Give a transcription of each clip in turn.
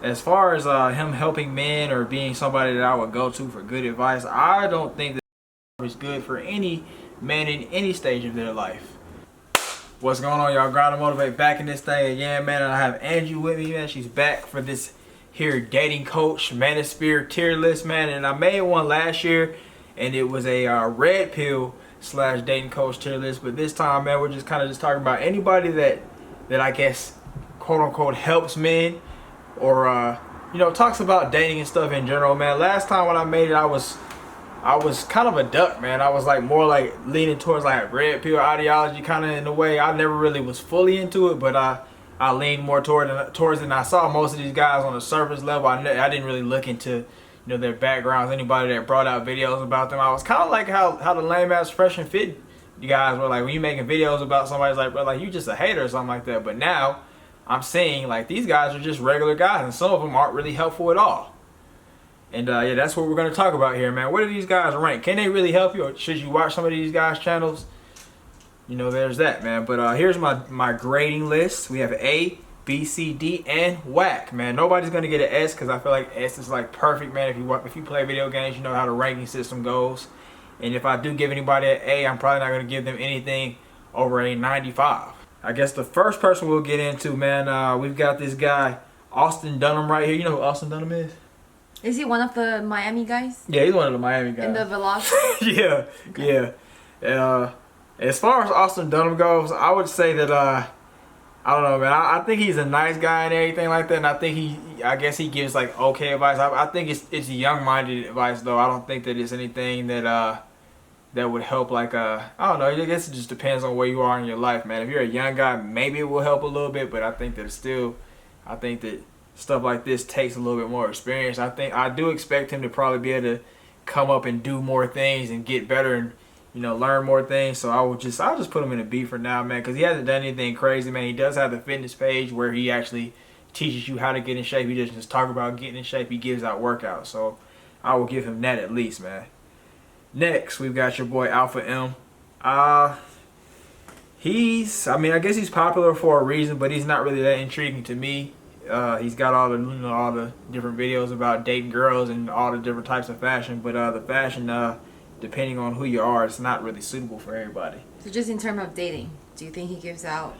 as far as him helping men or being somebody that I would go to for good advice, I don't think that is good for any man in any stage of their life. What's going on, y'all? Grind and Motivate back in this thing again, man. And I have Angie with me, man. She's back for this here dating coach manosphere tier list, man. And I made one last year, and it was a red pill / dating coach tier list. But this time, man, we're just kind of just talking about anybody that I guess quote unquote helps men or you know, talks about dating and stuff in general, man. Last time when I made it, I was kind of a duck, man. I was like more like leaning towards like red pill ideology, kind of in a way. I never really was fully into it, but I leaned more towards it. And I saw most of these guys on the surface level. I didn't really look into, you know, their backgrounds. Anybody that brought out videos about them, I was kind of like how the lame ass Fresh and Fit you guys were like when you making videos about somebody's like, bro, like you just a hater or something like that. But now I'm seeing like these guys are just regular guys, and some of them aren't really helpful at all. And yeah, that's what we're going to talk about here, man. What do these guys rank? Can they really help you, or should you watch some of these guys' channels? You know, there's that, man. But here's my grading list. We have A, B, C, D, and Wack, man. Nobody's going to get an S because I feel like S is like perfect, man. If you play video games, you know how the ranking system goes. And if I do give anybody an A, I'm probably not going to give them anything over a 95. I guess the first person we'll get into, man, we've got this guy, Austin Dunham, right here. You know who Austin Dunham is? Is he one of the Miami guys? Yeah, he's one of the Miami guys. In the vlog? Yeah, okay. Yeah. As far as Austin Dunham goes, I would say that, I don't know, man. I think he's a nice guy and everything like that. And I think I guess he gives like okay advice. I think it's young-minded advice, though. I don't think that it's anything that would help, like, I don't know. I guess it just depends on where you are in your life, man. If you're a young guy, maybe it will help a little bit. But I think that stuff like this takes a little bit more experience. I do expect him to probably be able to come up and do more things and get better and, you know, learn more things. So I'll just put him in a B for now, man, because he hasn't done anything crazy, man. He does have the fitness page where he actually teaches you how to get in shape. He doesn't just talk about getting in shape. He gives out workouts. So I will give him that at least, man. Next, we've got your boy Alpha M. I guess he's popular for a reason, but he's not really that intriguing to me. He's got all the different videos about dating girls and all the different types of fashion, but the fashion, depending on who you are, it's not really suitable for everybody. So just in terms of dating, do you think he gives out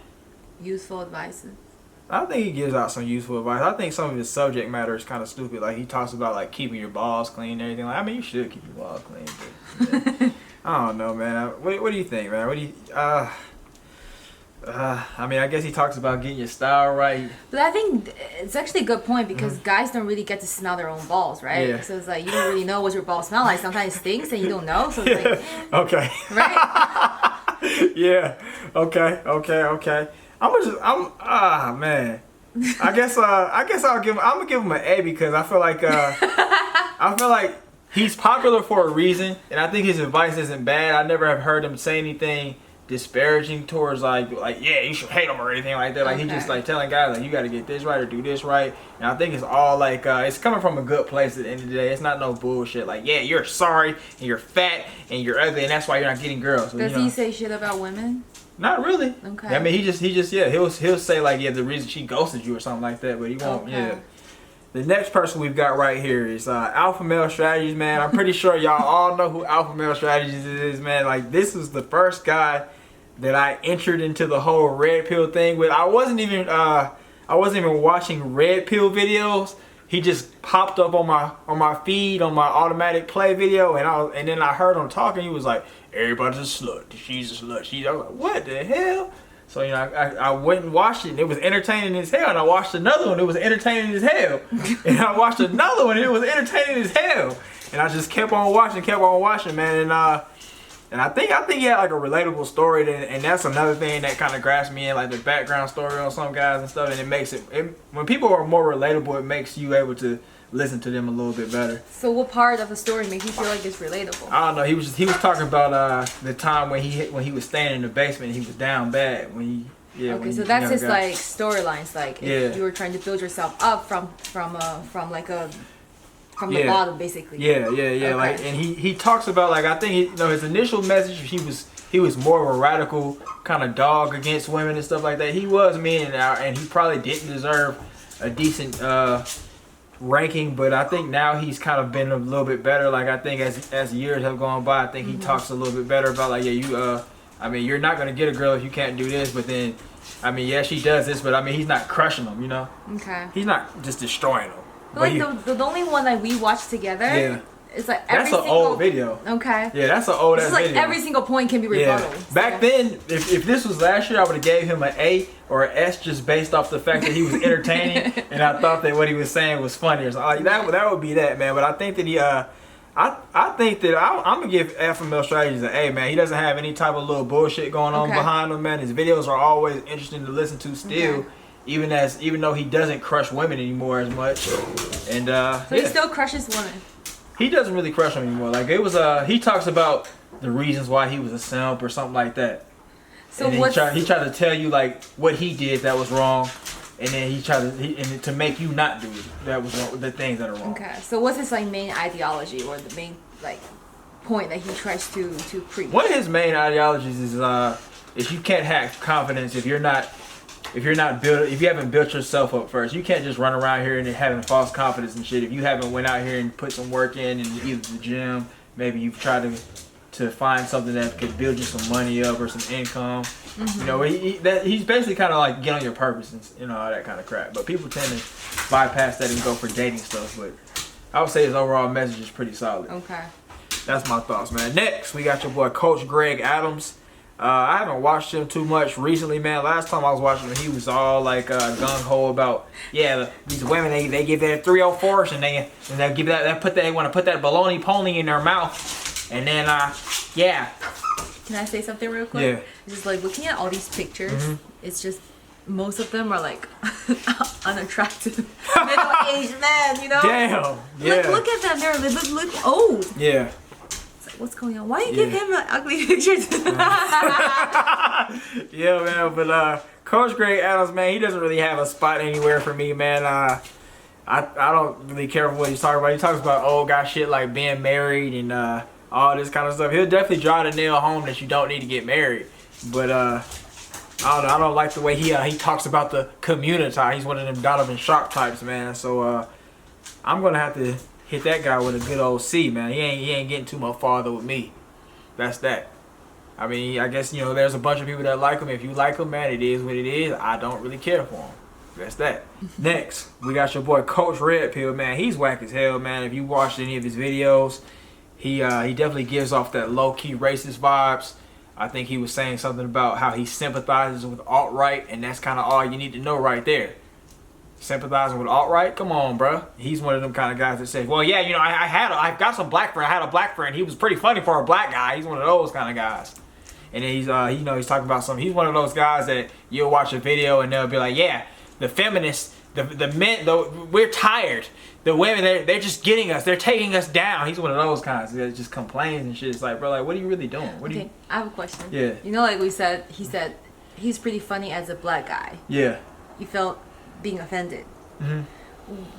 useful advice? I think he gives out some useful advice. I think some of his subject matter is kind of stupid. Like he talks about like keeping your balls clean and everything. Like, I mean, you should keep your balls clean, but yeah. I don't know, man. What do you think, man? What do you? I mean, I guess he talks about getting your style right. But I think it's actually a good point because guys don't really get to smell their own balls, right? Yeah. So it's like you don't really know what your balls smell like. Sometimes it stinks and you don't know. So it's like, okay. Right? Yeah. Okay. Man. I guess I'm gonna give him an A because I feel like he's popular for a reason, and I think his advice isn't bad. I never have heard him say anything disparaging towards like yeah, you should hate him or anything like that. Like he's just like telling guys like you got to get this right or do this right, and I think it's all like it's coming from a good place at the end of the day. It's not no bullshit like yeah, you're sorry and you're fat and you're ugly and that's why you're not getting girls. So, does he say shit about women? Not really. Okay. I mean, he just yeah, he'll say like yeah, the reason she ghosted you or something like that, but he won't. Okay. Yeah. The next person we've got right here is Alpha Male Strategies, man. I'm pretty sure y'all all know who Alpha Male Strategies is, man. Like this was the first guy that I entered into the whole red pill thing with. I wasn't even watching red pill videos. He just popped up on my feed on my automatic play video, and then I heard him talking. He was like, "Everybody's a slut. She's a slut." I was like, "What the hell?" So you know, I went and watched it, and it was entertaining as hell. And I watched another one, it was entertaining as hell. And I watched another one, and it was entertaining as hell. And I just kept on watching, man. And I think he had like a relatable story, and that's another thing that kind of grabs me in, like the background story on some guys and stuff. And it makes it when people are more relatable, it makes you able to listen to them a little bit better. So what part of the story makes you feel like it's relatable? I don't know. He was talking about the time when he was staying in the basement and he was down bad when he okay, so that's his like storylines, like if you were trying to build yourself up from the bottom, basically. Yeah. Okay. Like, and he talks about like I think his initial message he was more of a radical kind of dog against women and stuff like that. He was mean and he probably didn't deserve a decent ranking, but I think now he's kind of been a little bit better. Like I think as years have gone by, I think he talks a little bit better about like, yeah, you I mean, you're not gonna get a girl if you can't do this. But then, I mean, yeah, she does this, but I mean, he's not crushing them, you know. Okay. He's not just destroying them. But like the only one that we watched together. Yeah. It's like that's an old video. Okay. Yeah, that's an old ass video. It's like every single point can be rebutted. Yeah. Back then, if this was last year, I would have gave him an A or an S just based off the fact that he was entertaining and I thought that what he was saying was funny. So like, that would be that, man. But I think that he I think that I'm gonna give Alpha Male Strategies an A, man. He doesn't have any type of little bullshit going on behind him, man. His videos are always interesting to listen to still. Even though he doesn't crush women anymore as much. And so he still crushes women. He doesn't really crush them anymore. Like it was he talks about the reasons why he was a simp or something like that. So he tried to tell you like what he did that was wrong, and then he tried to make you not do it. That was wrong, the things that are wrong. Okay. So what's his like main ideology or the main like point that he tries to preach? One of his main ideologies is you can't have confidence if you haven't built yourself up first. You can't just run around here and having false confidence and shit. If you haven't went out here and put some work in either the gym, maybe you've tried to find something that could build you some money up or some income. You know, he's basically kind of like get on your purpose and you know all that kind of crap. But people tend to bypass that and go for dating stuff. But I would say his overall message is pretty solid. Okay, that's my thoughts, man. Next, we got your boy Coach Greg Adams. I haven't watched him too much recently, man. Last time I was watching him, he was all like gung-ho about, these women, they give their 304s and they give they want to put that baloney pony in their mouth. And then, Can I say something real quick? Yeah. Just like looking at all these pictures, it's just, most of them are like unattractive middle-aged men, you know? Damn. Yeah. Look at them, they look old. Yeah. What's going on? Why do you give him an ugly picture? Yeah, man. But Coach Greg Adams, man, he doesn't really have a spot anywhere for me, man. I don't really care for what he's talking about. He talks about old guy shit like being married and all this kind of stuff. He'll definitely drive the nail home that you don't need to get married. But I don't know. I don't like the way he talks about the community. He's one of them Donovan Sharp types, man. So I'm gonna have to hit that guy with a good old C, man. He ain't getting too much farther with me. That's that. I mean, I guess, you know, there's a bunch of people that like him. If you like him, man, it is what it is. I don't really care for him. That's that. Next, we got your boy Coach Red Pill, man. He's whack as hell, man. If you watched any of his videos, he definitely gives off that low-key racist vibes. I think he was saying something about how he sympathizes with alt-right, and that's kind of all you need to know right there. Sympathizing with alt-right? Come on, bro. He's one of them kind of guys that says, well, yeah, you know, I've got some black friend. I had a black friend. He was pretty funny for a black guy. He's one of those kind of guys. And then he's talking about something. He's one of those guys that you'll watch a video and they'll be like, yeah, the feminists, the men, we're tired. The women, they're just getting us. They're taking us down. He's one of those guys that just complains and shit. It's like, bro, like, what are you really doing? I have a question. Yeah. You know, like he said he's pretty funny as a black guy. Yeah. You felt being offended.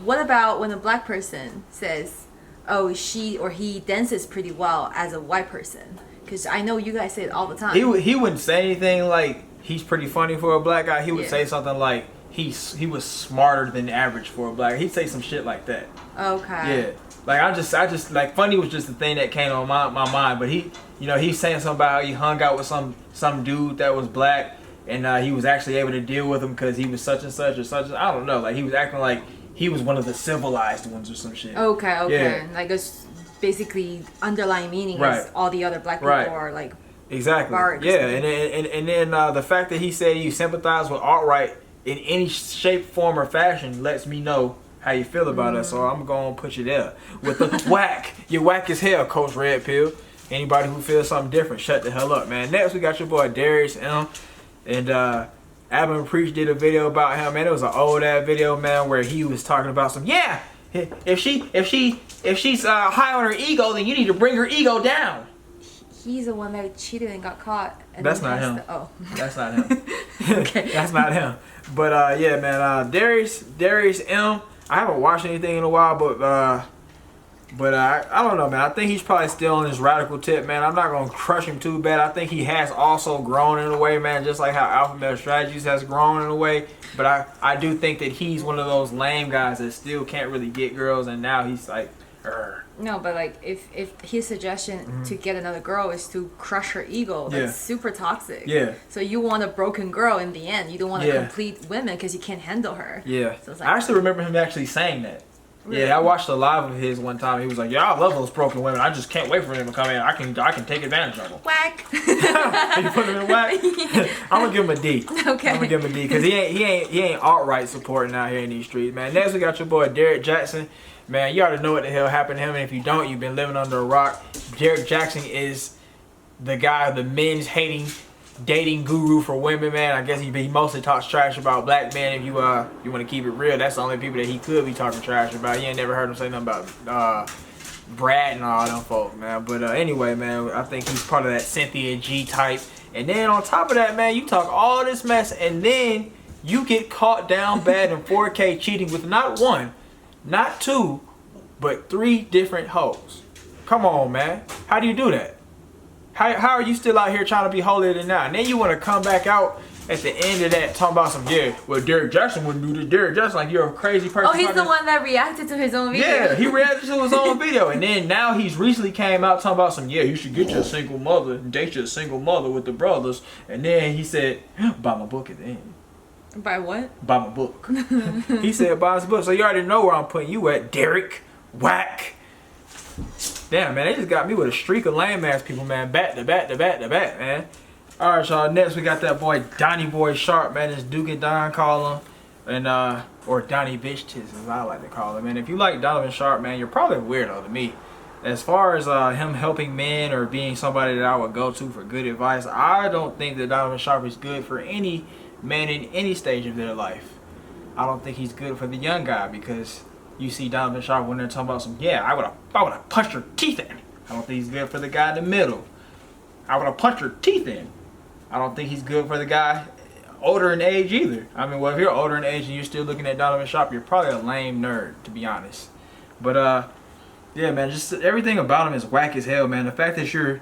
What about when a black person says, oh, she or he dances pretty well as a white person? Because I know you guys say it all the time. He wouldn't say anything like he's pretty funny for a black guy. He would say something like he was smarter than average for a black guy. He'd say some shit like that. Okay. Yeah. Like I just like funny was just the thing that came on my mind. But he's saying something about how he hung out with some dude that was black. And he was actually able to deal with him because he was such and such or such. I don't know. Like he was acting like he was one of the civilized ones or some shit. Okay. Yeah. Like it's basically underlying meaning is all the other black people are like exactly. Yeah. And then the fact that he said you sympathize with alt-right in any shape, form, or fashion lets me know how you feel about us. So I'm gonna put you there with the whack. You're whack as hell, Coach Red Pill. Anybody who feels something different, shut the hell up, man. Next we got your boy Darius M. And Adam Preach did a video about him, man. It was an old ass video, man, where he was talking about some if she's high on her ego, then you need to bring her ego down. He's the one that cheated and got caught. And that's not him. That's not him. Okay. That's not him. But yeah, man, Darius M. I haven't watched anything in a while, but But I don't know, man. I think he's probably still on his radical tip, man. I'm not going to crush him too bad. I think he has also grown in a way, man, just like how Alpha Male Strategies has grown in a way. But I do think that he's one of those lame guys that still can't really get girls, and now he's like, No, but like if his suggestion to get another girl is to crush her ego, that's super toxic. Yeah. So you want a broken girl in the end. You don't want a complete woman because you can't handle her. Yeah. So it's like, I actually remember him actually saying that. Really? Yeah, I watched a live of his one time. He was like, "Yeah, I love those broken women. I just can't wait for them to come in. I can take advantage of them." Wack. You put him in Wack? Yeah. I'm gonna give him a D. Okay. I'm gonna give him a D because he ain't outright supporting out here in these streets, man. Next we got your boy Derek Jackson. Man, you already know what the hell happened to him, and if you don't, you've been living under a rock. Derek Jackson is the guy, the men's hating dating guru for women, man. I guess he mostly talks trash about black men. If you want to keep it real, that's the only people that he could be talking trash about. You ain't never heard him say nothing about Brad and all them folk, man. But anyway, man, I think he's part of that Cynthia G type. And then on top of that, man, you talk all this mess, and then you get caught down bad in 4K cheating with not one, not two, but 3 different hoes. Come on, man. How do you do that? How are you still out here trying to be holier than now? And then you want to come back out at the end of that talking about some, well, Derek Jackson wouldn't do this. Derek Jackson, like, you're a crazy person. Oh, he's the one that reacted to his own video. Yeah, he reacted to his own video. And then now he's recently came out talking about some, you should get you a single mother and date you a single mother with the brothers. And then he said, buy my book at the end. Buy what? Buy my book. He said, buy his book. So you already know where I'm putting you at, Derek. Wack. Damn, man, they just got me with a streak of lame ass people, man. Back to back to back to back, man. All right, y'all. Next, we got that boy Donnie Boy Sharp, man. It's Duke and Don call him, and or Donnie Bitch Tiz, as I like to call him. And if you like Donovan Sharp, man, you're probably a weirdo to me. As far as him helping men or being somebody that I would go to for good advice, I don't think that Donovan Sharp is good for any man in any stage of their life. I don't think he's good for the young guy because you see Donovan Sharp when they're talking about some, I would have punched her teeth in. I don't think he's good for the guy in the middle. I would have punched her teeth in. I don't think he's good for the guy older in age either. I mean, well, if you're older in age and you're still looking at Donovan Sharp, you're probably a lame nerd, to be honest. But yeah, man, just everything about him is whack as hell, man. The fact that you're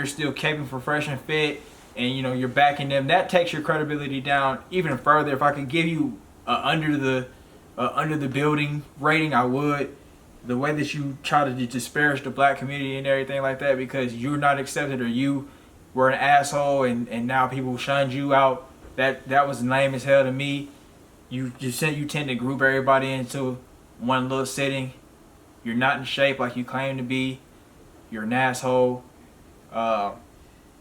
still caping for Fresh and Fit, and you're backing them, that takes your credibility down even further. If I could give you under the building rating, I would. The way that you try to disparage the black community and everything like that because you're not accepted or you were an asshole and now people shunned you out, that was lame as hell to me. You tend to group everybody into one little sitting. You're not in shape like you claim to be. You're an asshole.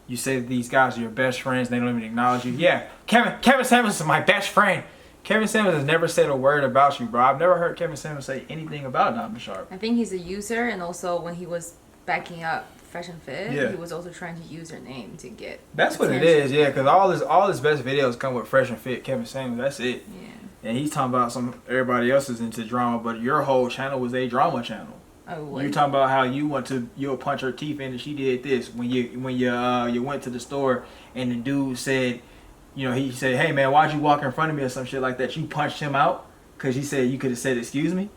You say that these guys are your best friends, they don't even acknowledge you. Yeah, Kevin Samuels is my best friend. Kevin Samuels has never said a word about you, bro. I've never heard Kevin Samuels say anything about Donovan Sharp. I think he's a user, and also when he was backing up Fresh and Fit, he was also trying to use her name to get That's attention. what it is, yeah, because all his best videos come with Fresh and Fit, Kevin Samuels, that's it. Yeah. And he's talking about everybody else is into drama, but your whole channel was a drama channel. Oh, what? You're talking about how you'll punch her teeth in and she did this when you went to the store and the dude said, he said, hey man, why'd you walk in front of me or some shit like that? You punched him out because he said you could have said excuse me.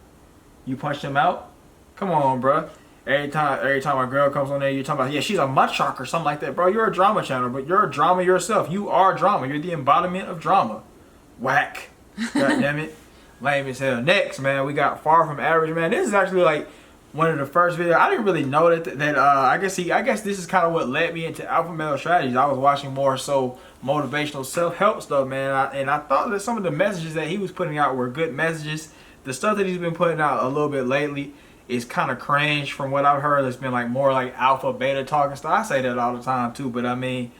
You punched him out. Come on, bro. Every time a girl comes on there, you're talking about she's a mutt shark or something like that, bro. You're a drama channel, but you're a drama yourself. You are drama. You're the embodiment of drama. Whack. God damn it. Lame as hell. Next, man, we got Far From Average, man. This is actually like one of the first videos. I didn't really know that I guess this is kind of what led me into Alpha Male Strategies. I was watching more so motivational self-help stuff, man, and I thought that some of the messages that he was putting out were good messages. The stuff that he's been putting out a little bit lately is kind of cringe from what I've heard. It's been like more like alpha beta talk and stuff. I say that all the time too, but I mean,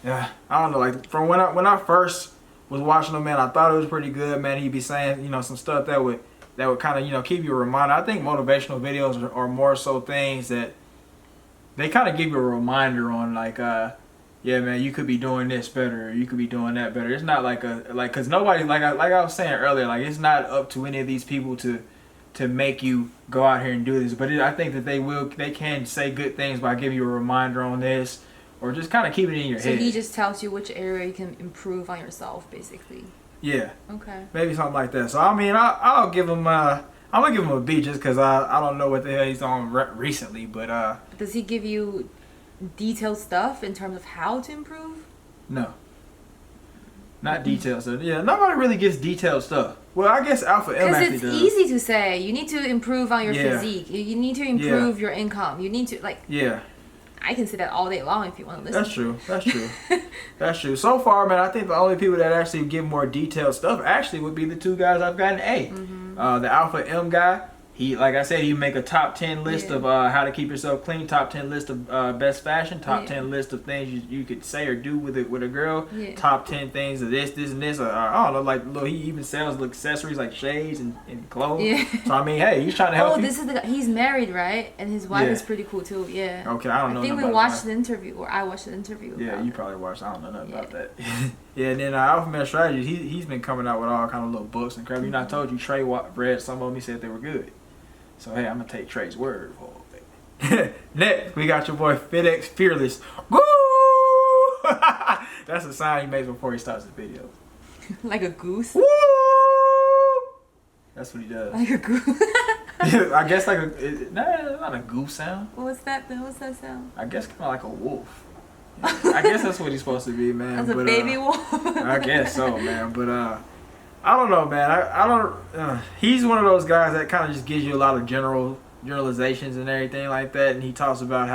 I don't know, like from when I first was watching him, man, I thought it was pretty good, man. He'd be saying some stuff that would kind of keep you reminded. I think motivational videos are more so things that they kind of give you a reminder on, like yeah man, you could be doing this better, or you could be doing that better. It's not like because nobody, like I was saying earlier, like it's not up to any of these people to make you go out here and do this, but I think that they can say good things by giving you a reminder on this, or just kind of keep it in your head. So he just tells you which area you can improve on yourself, basically. Yeah. Okay. Maybe something like that. So I mean, I'll give him I'm gonna give him a B just because I don't know what the hell he's on recently, but Does he give you detailed stuff in terms of how to improve? No. Not detailed stuff. Yeah, nobody really gets detailed stuff. Well, I guess Alpha M actually does. Because it's easy to say. You need to improve on your physique. You need to improve your income. You need to, like... Yeah. I can say that all day long if you want to listen. That's true. That's true. That's true. So far, man, I think the only people that actually give more detailed stuff actually would be the two guys I've got an A. Mm-hmm. The Alpha M guy, he, like I said, he make a top 10 list of how to keep yourself clean, top 10 list of best fashion, top 10 list of things you could say or do with a girl, top 10 things of this, and this. I don't know, like, look, he even sells accessories like shades and clothes. Yeah. So, I mean, hey, he's trying to help you. This is the guy. He's married, right? And his wife is pretty cool, too. Yeah. Okay, I don't know. I think we watched the interview, or I watched the interview. Yeah, you probably watched. I don't know nothing about that. Yeah, and then Alpha Man Strategies, he's been coming out with all kind of little books and crap. You know, I told you Trey read some of them. He said they were good. So, hey, I'm going to take Trey's word for it. Next, we got your boy FitX Fearless. Woo! That's the sound he makes before he starts the video. Like a goose? Woo! That's what he does. Like a goose? I guess like not a goose sound. What's that sound? I guess kind of like a wolf. I guess that's what he's supposed to be, man. That's a baby wolf? I guess so, man. But, I don't know, man. I don't. He's one of those guys that kind of just gives you a lot of generalizations and everything like that. And he talks about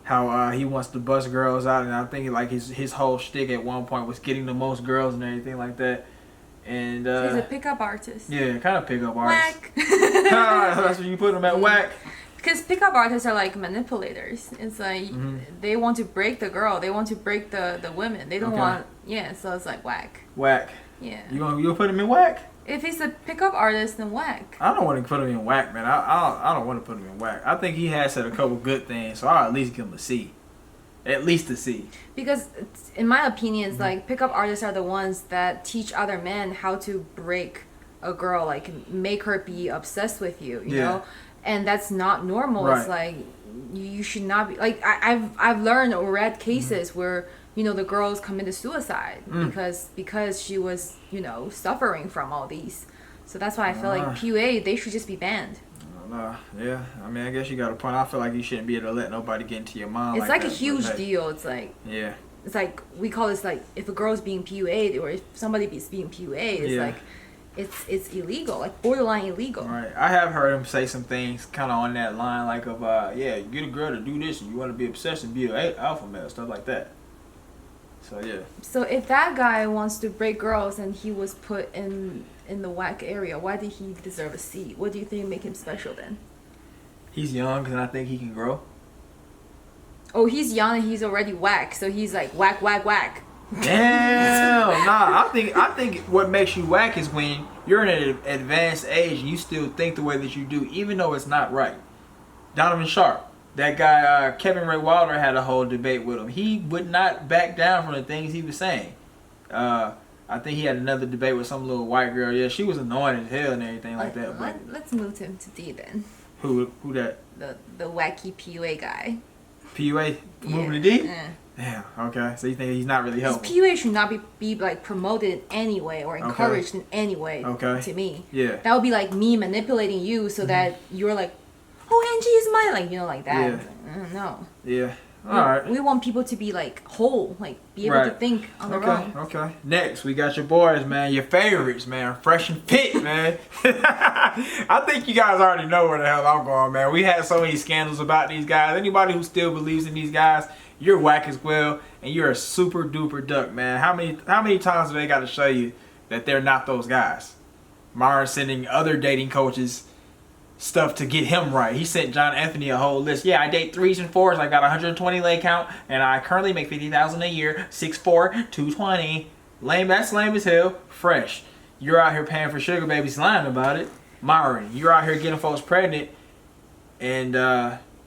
how he wants to bust girls out, and I think like his whole shtick at one point was getting the most girls and everything like that. And so he's a pickup artist. Yeah, kind of pickup artist. Wack. That's when you put him at Wack. Because pickup artists are like manipulators. It's like they want to break the girl, they want to break the women. They don't want so it's like Wack. Wack. Yeah. You'll put him in Wack? If he's a pickup artist, then Wack. I don't want to put him in Wack, man. I don't want to put him in Wack. I think he has said a couple good things, so I'll at least give him a C. At least a C. Because in my opinion, it's like pickup artists are the ones that teach other men how to break a girl, like make her be obsessed with you, you know? And that's not normal. Right. It's like you should not be like I've learned or read cases where the girls committed suicide because she was, suffering from all these. So that's why I feel like PUA, they should just be banned. Yeah, I mean, I guess you got a point. I feel like you shouldn't be able to let nobody get into your mind. It's like a huge deal. It's like it's like we call this like if a girl's being PUA'd or if somebody is being PUA'd, it's like it's illegal, like borderline illegal. Right. I have heard him say some things kind of on that line, like of you get a girl to do this and you want to be obsessed and be an alpha male, stuff like that. So yeah. So if that guy wants to break girls and he was put in the Wack area, why did he deserve a C? What do you think make him special then? He's young and I think he can grow. Oh, he's young and he's already Wack, so he's like whack, whack, whack. Damn, nah. I think what makes you Wack is when you're in an advanced age and you still think the way that you do, even though it's not right. Donovan Sharp. That guy, Kevin Ray Wilder, had a whole debate with him. He would not back down from the things he was saying. I think he had another debate with some little white girl. Yeah, she was annoying as hell and everything like that. But let's move him to D then. Who that? The wacky PUA guy. PUA moving to D? Damn. Okay. So you think he's not really helpful? PUA should not be like promoted in any way or encouraged in any way. Okay. To me. Yeah. That would be like me manipulating you so that you're like, oh, Angie is mine, like like that. Yeah. No. Yeah. All right. We want people to be like whole, like be able to think on their own. Okay. Next, we got your boys, man. Your favorites, man. Fresh and Fit, man. I think you guys already know where the hell I'm going, man. We had so many scandals about these guys. Anybody who still believes in these guys, you're Wack as well, and you're a super duper duck, man. How many times have they got to show you that they're not those guys? Myron sending other dating coaches stuff to get him right. He sent John Anthony a whole list. Yeah, I date 3s and 4s. I got 120 leg count, and I currently make $50,000 a year. 6'4", 220. Lame. That's lame as hell. Fresh. You're out here paying for sugar babies, lying about it. Myron, you're out here getting folks pregnant, and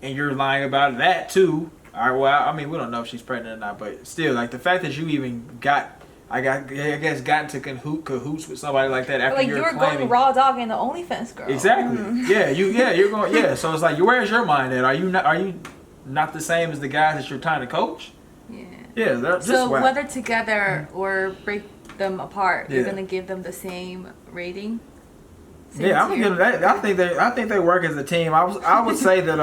you're lying about that too. All right. Well, I mean, we don't know if she's pregnant or not, but still, like the fact that you even got into cahoots with somebody like that after you're claiming, going raw dog in the OnlyFans girl. Exactly. You're going. Yeah. So it's like, where's your mind at? Are you not the same as the guys that you're trying to coach? Yeah. Yeah. That's so whether together or break them apart, you're gonna give them the same rating. Yeah, I'm gonna give them that. I think they work as a team. I would say that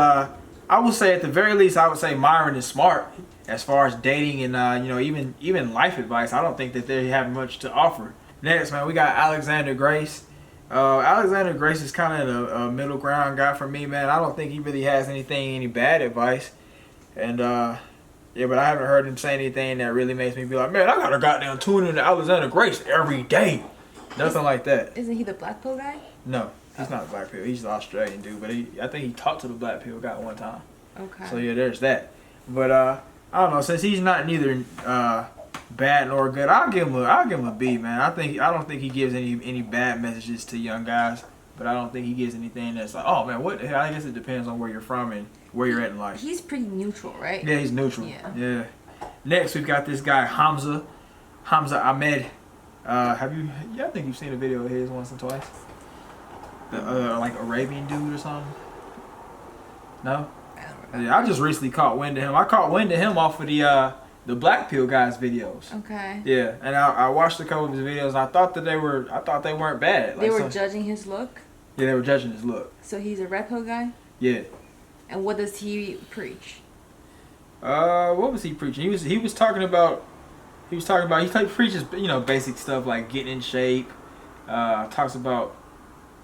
I would say at the very least I would say Myron is smart as far as dating and even life advice. I don't think that they have much to offer. Next, man, we got Alexander Grace. Alexander Grace is kind of a middle ground guy for me, man. I don't think he really has any bad advice, and yeah, but I haven't heard him say anything that really makes me be like, man, I gotta goddamn tune into Alexander Grace every day. Nothing like that. Isn't he the black pill guy? No, he's not a black pill. He's an Australian dude, but I think he talked to the black pill guy one time. Okay. So yeah, there's that. But I don't know. Since he's not neither bad nor good, I'll give him a B, man. I don't think he gives any bad messages to young guys, but I don't think he gives anything that's like, oh man, what the hell? I guess it depends on where you're from and where you're at in life. He's pretty neutral, right? Yeah, he's neutral. Yeah. Next, we've got this guy Hamza Ahmed. I think you've seen a video of his once or twice. The like Arabian dude or something. No. Yeah, I just recently caught wind of him. I caught wind of him off of the Black Pill guys videos. Okay. Yeah, and I watched a couple of his videos. And I thought they weren't bad. They were judging his look. Yeah, they were judging his look. So he's a red pill guy. Yeah. And what does he preach? What was he preaching? He preaches basic stuff like getting in shape. Talks about,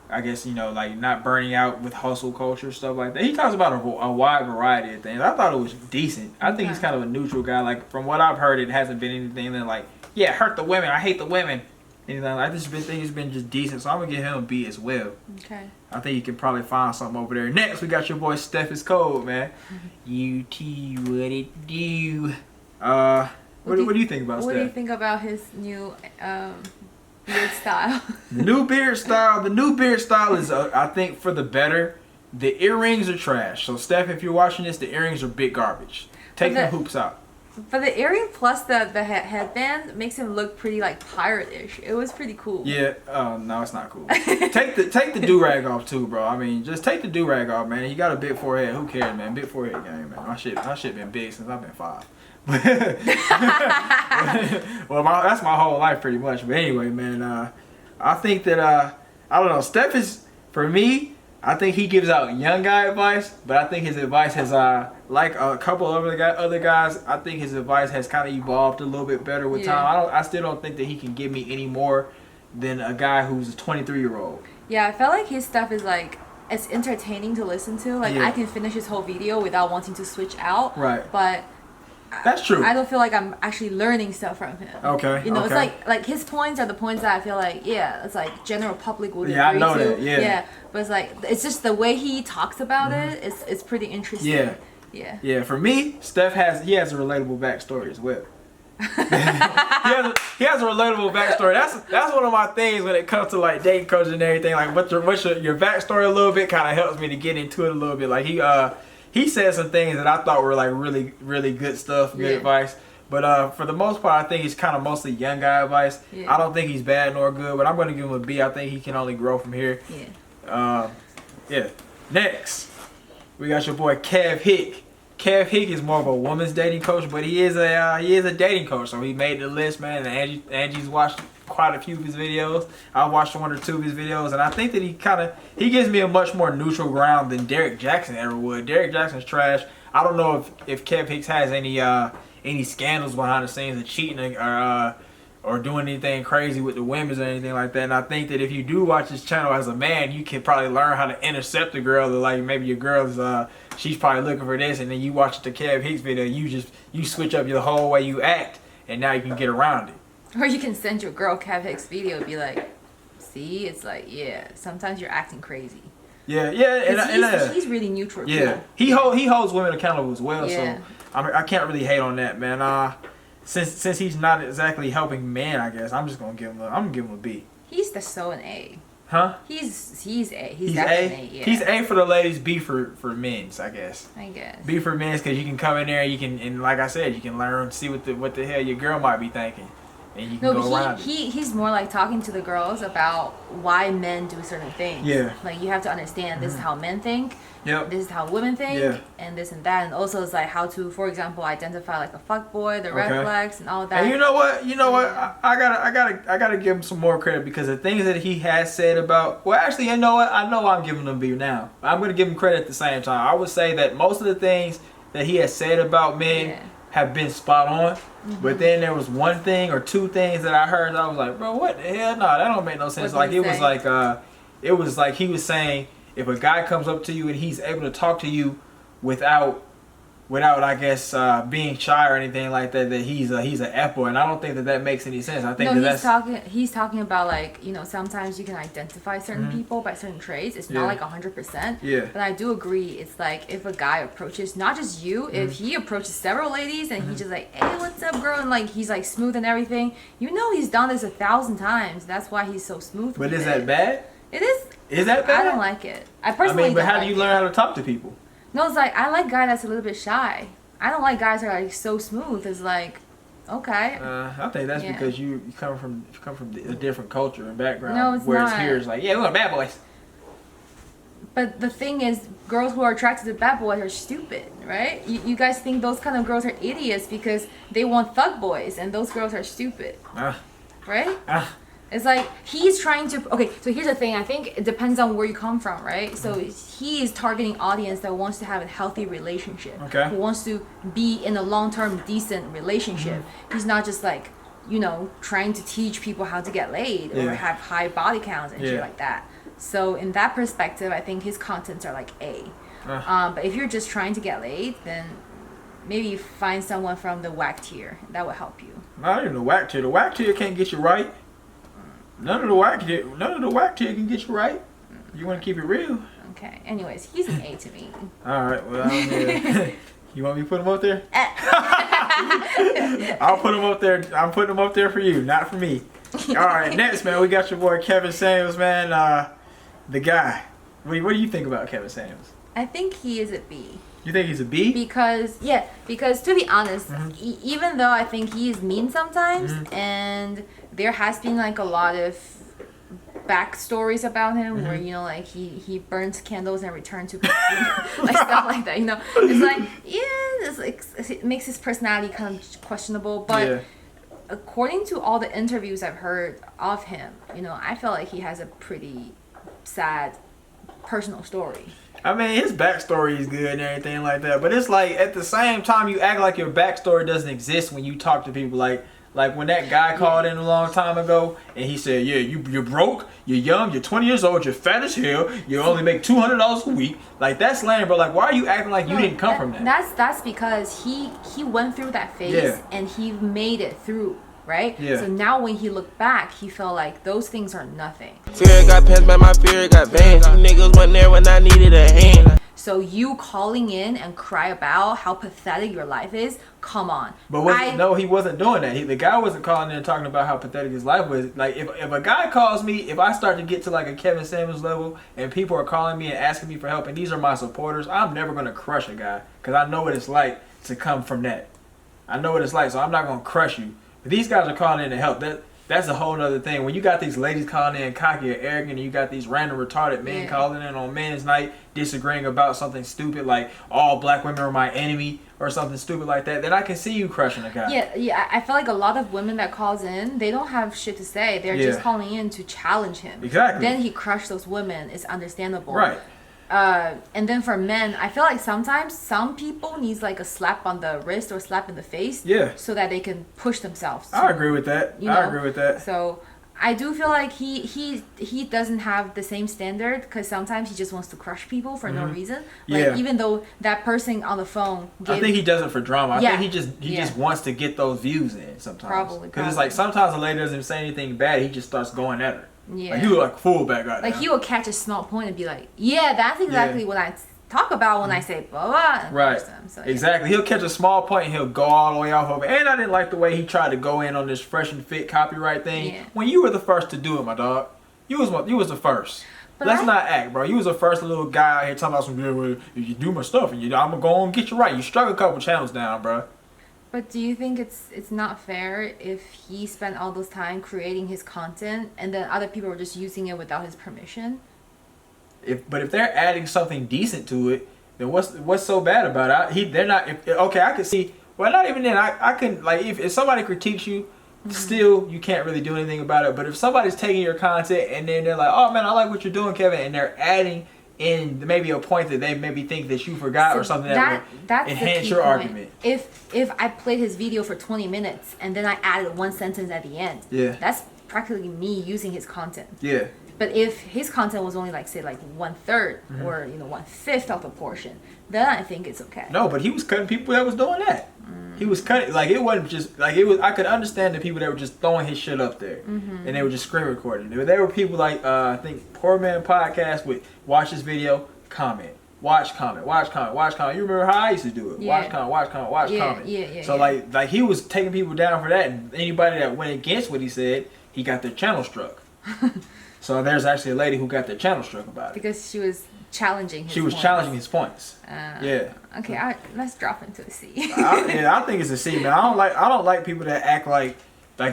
I guess, like not burning out with hustle culture, stuff like that. He talks about a wide variety of things. I thought it was decent. I think he's kind of a neutral guy. Like from what I've heard, it hasn't been anything that like, yeah, hurt the women, I hate the women. Anything like this. I think it's been just decent. So I'm gonna give him a B as well. Okay. I think you can probably find something over there. Next, we got your boy Steph is Cold, man. UT, what it do? What do you think about Steph? What do you think about his new beard style? The new beard style is, I think, for the better. The earrings are trash. So, Steph, if you're watching this, the earrings are big garbage. Take the hoops out. But the earring plus the headband makes him look pretty like pirate-ish. It was pretty cool. Yeah. No, it's not cool. take the do-rag off too, bro. I mean, just take the do-rag off, man. He got a big forehead. Who cares, man? Big forehead game, man. My shit been big since I've been 5. Well, that's my whole life pretty much. But anyway, man, I think that I don't know. Steph is, for me, I think he gives out young guy advice, but I think his advice has like a couple of other guys. I think his advice has kind of evolved a little bit better with time. I still don't think that he can give me any more than a guy who's a 23-year-old. Yeah, I felt like his stuff is like it's entertaining to listen to. Like I can finish his whole video without wanting to switch out. Right. But that's true. I don't feel like I'm actually learning stuff from him. Okay. It's like his points are the points that I feel like it's like general public would agree to. Yeah, I know that. Yeah. But it's like it's just the way he talks about it. It's pretty interesting. Yeah. Yeah. Yeah. For me, Steph has a relatable backstory as well. he has a relatable backstory. That's one of my things when it comes to like dating coaching and everything. Like what's your backstory a little bit kind of helps me to get into it a little bit. Like he said some things that I thought were like really, really good stuff, good advice. But for the most part, I think he's kind of mostly young guy advice. Yeah. I don't think he's bad nor good, but I'm going to give him a B. I think he can only grow from here. Yeah. Next, we got your boy Kev Hick. Kev Hick is more of a woman's dating coach, but he is a dating coach. So he made the list, man. And Angie's watched quite a few of his videos. I watched 1 or 2 of his videos, and I think that he gives me a much more neutral ground than Derek Jackson ever would. Derek Jackson's trash. I don't know if Kev Hicks has any scandals behind the scenes of cheating or doing anything crazy with the women or anything like that. And I think that if you do watch his channel as a man, you can probably learn how to intercept a girl. Or like maybe your girl's she's probably looking for this, and then you watch the Kev Hicks video, you switch up your whole way you act, and now you can get around it. Or you can send your girl Kev Hicks video and be like, see, it's like, sometimes you're acting crazy. Yeah, and he's really neutral. Yeah, too. He holds women accountable as well. Yeah. So I can't really hate on that, man. Since he's not exactly helping men, I guess I'm gonna give him a B. He's so an A. Huh? He's A. He's definitely A. Yeah. He's A for the ladies, B for men's, I guess. B for men's because you can come in there and you can, and like I said, you can learn, see what the hell your girl might be thinking. and you can go around it. He's more like talking to the girls about why men do certain things. Yeah. Like you have to understand this is how men think. Yep. This is how women think, and this and that, and also it's like how to, for example, identify like a fuckboy, the red flags, and all of that. And you know what? I gotta give him some more credit because the things that he has said about. Well, actually, you know what? I know I'm giving him B now. I'm gonna give him credit at the same time. I would say that most of the things that he has said about men have been spot on. But then there was one thing or two things that I heard that I was like, bro, what the hell? No, that don't make no sense. Like it was like he was saying, if a guy comes up to you and he's able to talk to you without I guess being shy or anything like that, that he's an F-boy, and I don't think that makes any sense. I think he's talking about like, you know, sometimes you can identify certain people by certain traits. It's not like 100%. Yeah. But I do agree. It's like if a guy approaches not just you, if he approaches several ladies and he's just like, hey, what's up, girl, and like he's like smooth and everything, you know, he's done this 1,000 times. That's why he's so smooth. But is that bad? It is. Is that bad? I don't like it. I personally. But how don't do you like learn how to talk to people? No, it's like I like a guy that's a little bit shy. I don't like guys that are like so smooth. It's like, okay. I think that's because you come from a different culture and background. No, it's whereas not. here it's like, yeah, we're bad boys. But the thing is, girls who are attracted to bad boys are stupid, right? You guys think those kind of girls are idiots because they want thug boys, and those girls are stupid, right? It's like he's trying to. Okay, so here's the thing. I think it depends on where you come from, right? So he is targeting audience that wants to have a healthy relationship, who wants to be in a long-term decent relationship. He's not just like, you know, trying to teach people how to get laid or have high body counts and shit like that. So in that perspective, I think his contents are like A. But if you're just trying to get laid, then maybe find someone from the Wack tier. That would help you. Not even the Wack tier. The Wack tier can't get you right. None of the Wack tier can get you right. You want to keep it real. Okay. Anyways, he's an A to me. All right. Well, you want me to put him up there? I'll put him up there. I'm putting him up there for you, not for me. All right. Next, man, we got your boy Kevin Samuels, man. The guy. What do you think about Kevin Samuels? I think he is a B. You think he's a B? Because to be honest, even though I think he is mean sometimes, and there has been like a lot of backstories about him where, you know, like he burns candles and returns to like stuff like that, you know. It's like, it's like it makes his personality kind of questionable, but according to all the interviews I've heard of him, you know, I feel like he has a pretty sad personal story. I mean, his backstory is good and everything like that, but it's like at the same time you act like your backstory doesn't exist when you talk to people. Like when that guy called in a long time ago and he said, yeah, you're broke, you're young, you're 20 years old, you're fat as hell, you only make $200 a week. Like, that's lame, bro. Like, why are you acting like you didn't come from that? That's because he went through that phase and he made it through. Right? Yeah. So now when he looked back, he felt like those things are nothing. Fear got pants, man, my fear got bands. You niggas went there when I needed a hand. So you calling in and cry about how pathetic your life is, come on. But no, he wasn't doing that. The guy wasn't calling in and talking about how pathetic his life was. Like, if a guy calls me, if I start to get to like a Kevin Samuels level and people are calling me and asking me for help and these are my supporters, I'm never going to crush a guy because I know what it's like to come from that. I know what it's like, so I'm not going to crush you. These guys are calling in to help. That's a whole other thing. When you got these ladies calling in cocky or arrogant and you got these random retarded men calling in on men's night disagreeing about something stupid like all black women are my enemy or something stupid like that, then I can see you crushing a guy. Yeah. I feel like a lot of women that calls in, they don't have shit to say. They're just calling in to challenge him. Exactly. Then he crushed those women. It's understandable. Right. And then for men, I feel like sometimes some people needs like a slap on the wrist or slap in the face, so that they can push themselves. I agree with that. I agree with that. So I do feel like he doesn't have the same standard because sometimes he just wants to crush people for no reason. Like even though that person on the phone, I think he does it for drama. I think he just wants to get those views in sometimes. Probably. Because it's like sometimes a lady doesn't say anything bad, he just starts going at her. Yeah. Like, he was like a full back right Like now. he will catch a small point and be like, yeah, that's exactly what I talk about when I say blah blah. Right. So, exactly. He'll catch a small point and he'll go all the way off of it. And I didn't like the way he tried to go in on this fresh and fit copyright thing. Yeah. When you were the first to do it, my dog. You was the first. But let's not act, bro. You was the first little guy out here talking about some, well, if you do my stuff and I'm gonna go and get you right. You struck a couple channels down, bro. But do you think it's not fair if he spent all this time creating his content and then other people were just using it without his permission? But if they're adding something decent to it, then what's so bad about it? They're not. Okay, I could see. Well, not even then. I can like if somebody critiques you, still you can't really do anything about it. But if somebody's taking your content and then they're like, "Oh man, I like what you're doing, Kevin," and they're adding in maybe a point that they maybe think that you forgot or something that would enhance your argument. If I played his video for 20 minutes and then I added one sentence at the end, that's practically me using his content. Yeah. But if his content was only like say like 1/3 or 1/5 of the portion, then I think it's okay. No, but he was cutting people that was doing that. He was cutting like it wasn't just like it was. I could understand the people that were just throwing his shit up there and they were just screen recording. There were people like I think Poor Man Podcast would watch this video, comment, watch, comment, watch, comment, watch, comment. You remember how I used to do it? Watch, comment, watch, comment, watch, comment. So like he was taking people down for that, and anybody that went against what he said, he got their channel struck. So there's actually a lady who got their channel struck about it because she was challenging his points. Challenging his points. Okay, let's drop into a C. I think it's a C, man. I don't like people that act like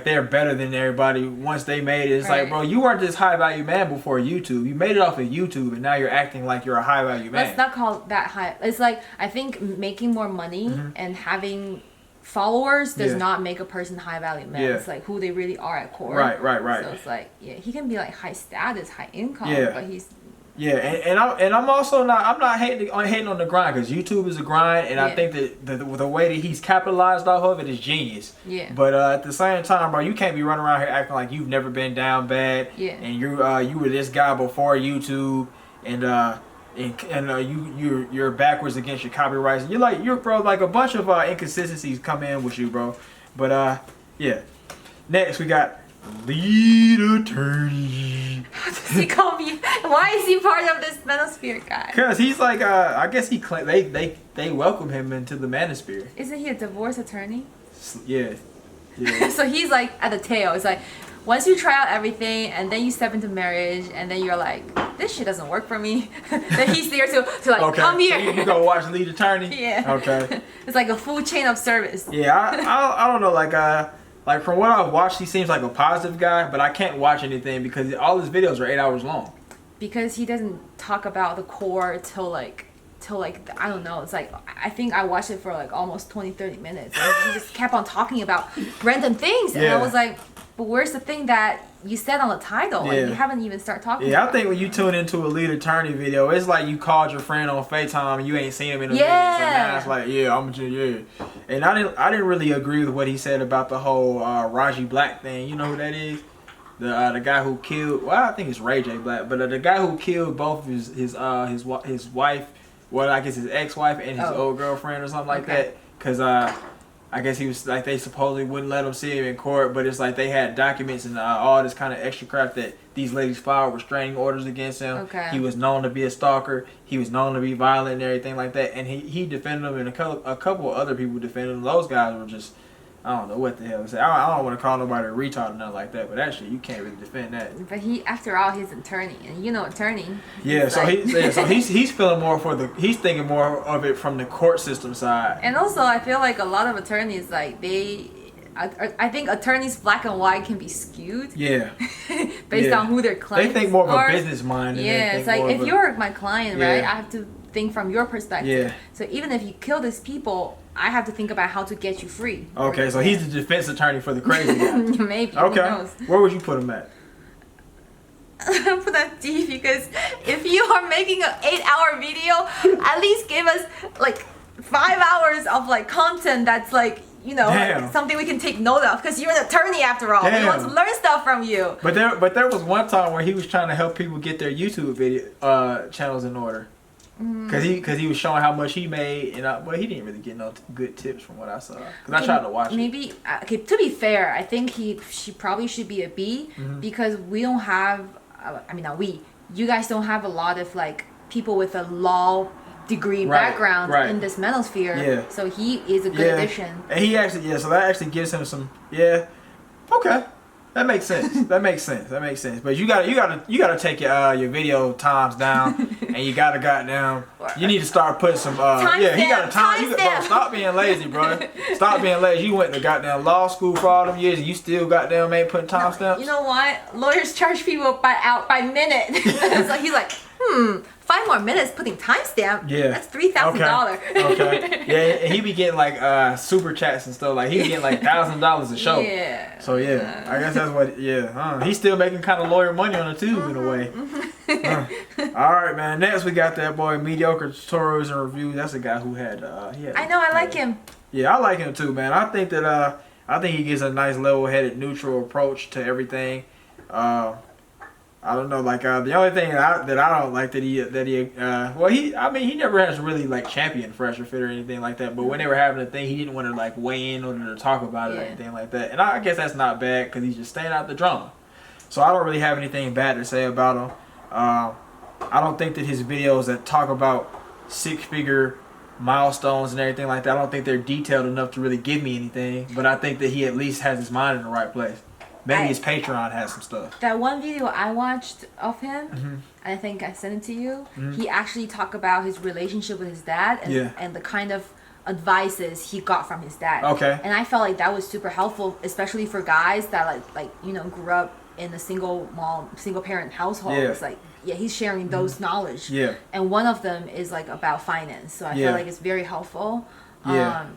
they're better than everybody once they made it. It's like, bro, you weren't this high value man before YouTube. You made it off of YouTube, and now you're acting like you're a high value man. Let's not call it that high. It's like I think making more money and having followers does not make a person high value man. It's like who they really are at core. Right. So it's like he can be like high status, high income, but he's and I'm also I'm not hating on the grind because YouTube is a grind, and I think that the way that he's capitalized off of it is genius. But at the same time, bro, you can't be running around here acting like you've never been down bad. And you were this guy before YouTube, and you're backwards against your copyrights. You're bro, like a bunch of inconsistencies come in with you, bro. But next we got lead attorney. How does he call me? Why is he part of this manosphere guy? Because he's like I guess he they welcome him into the manosphere. Isn't he a divorce attorney? Yeah. So he's like at the tail. It's like once you try out everything and then you step into marriage and then you're like, this shit doesn't work for me. Then he's there to like come here. So you go watch lead attorney. Okay. It's like a full chain of service. I don't know like from what I've watched, he seems like a positive guy, but I can't watch anything because all his videos are 8 hours long. Because he doesn't talk about the core till like I don't know. It's like I think I watched it for like almost 20-30 minutes. And he just kept on talking about random things, and I was like, but where's the thing that you said on the title? Like, you haven't even started talking about I think when you tune into a lead attorney video, it's like you called your friend on FaceTime and you ain't seen him in a minute. So now it's like, And I didn't really agree with what he said about the whole Raji Black thing. You know who that is? The guy who killed. Well, I think it's Ray J Black, but the guy who killed both his wife. Well, I guess his ex-wife and his old girlfriend or something like that. Because I guess he was like they supposedly wouldn't let him see him in court, but it's like they had documents and all this kind of extra crap that these ladies filed restraining orders against him. He was known to be a stalker. He was known to be violent and everything like that. And he defended him, and a couple of other people defended him. Those guys were just, I don't know what the hell to say. I don't want to call nobody a retard or nothing like that, but actually you can't really defend that. But after all, he's an attorney, and attorney. He's feeling more he's thinking more of it from the court system side. And also, I feel like a lot of attorneys, like I think attorneys black and white can be skewed. Based on who their clients are. They think more of a business mind. It's like if you're my client, right? I have to think from your perspective. So even if you kill these people, I have to think about how to get you free. Okay, so he's the defense attorney for the crazy guy. Maybe. Okay. Who knows? Where would you put him at? I put that D because if you are making an 8-hour video, at least give us like 5 hours of like content that's like like something we can take note of, because you're an attorney after all. We want to learn stuff from you. But there was one time where he was trying to help people get their YouTube video channels in order. Cause he was showing how much he made, but he didn't really get no good tips from what I saw. Cause I tried to watch it. Maybe to be fair, I think she probably should be a B because we don't have. You guys don't have a lot of like people with a law degree background in this manosphere. So he is a good addition. And he actually so that actually gives him some okay. That makes sense. That makes sense. But you gotta take your video times down, and you gotta goddamn. You need to start putting some. He got a time. Bro, stop being lazy, bro. Stop being lazy. You went to goddamn law school for all them years, and you still goddamn ain't putting timestamps. You know what? Lawyers charge people by minute. So he's like, 5 more minutes putting timestamp. Yeah, that's $3,000. Okay. Yeah, and he be getting like super chats and stuff. Like he be getting like $1,000 a show. Yeah. So yeah, I guess that's what. Yeah. He's still making kind of lawyer money on the tube in a way. All right, man. Next we got that boy Mediocre Tutorials and Reviews. That's a guy who had. I know. I like him. Yeah, I like him too, man. I think that he gives a nice level-headed, neutral approach to everything. I don't know, like the only thing that I don't like he never has really like championed Fresh or Fit or anything like that. But when they were having a thing, he didn't want to like weigh in or to talk about it or anything like that. And I guess that's not bad because he's just staying out the drama. So I don't really have anything bad to say about him. I don't think that his videos that talk about 6-figure milestones and everything like that, I don't think they're detailed enough to really give me anything. But I think that he at least has his mind in the right place. Maybe his Patreon has some stuff. That one video I watched of him, I think I sent it to you. He actually talked about his relationship with his dad and the kind of advices he got from his dad. Okay. And I felt like that was super helpful, especially for guys that grew up in a single parent household. It's like he's sharing those knowledge. Yeah. And one of them is like about finance. So I feel like it's very helpful. Yeah.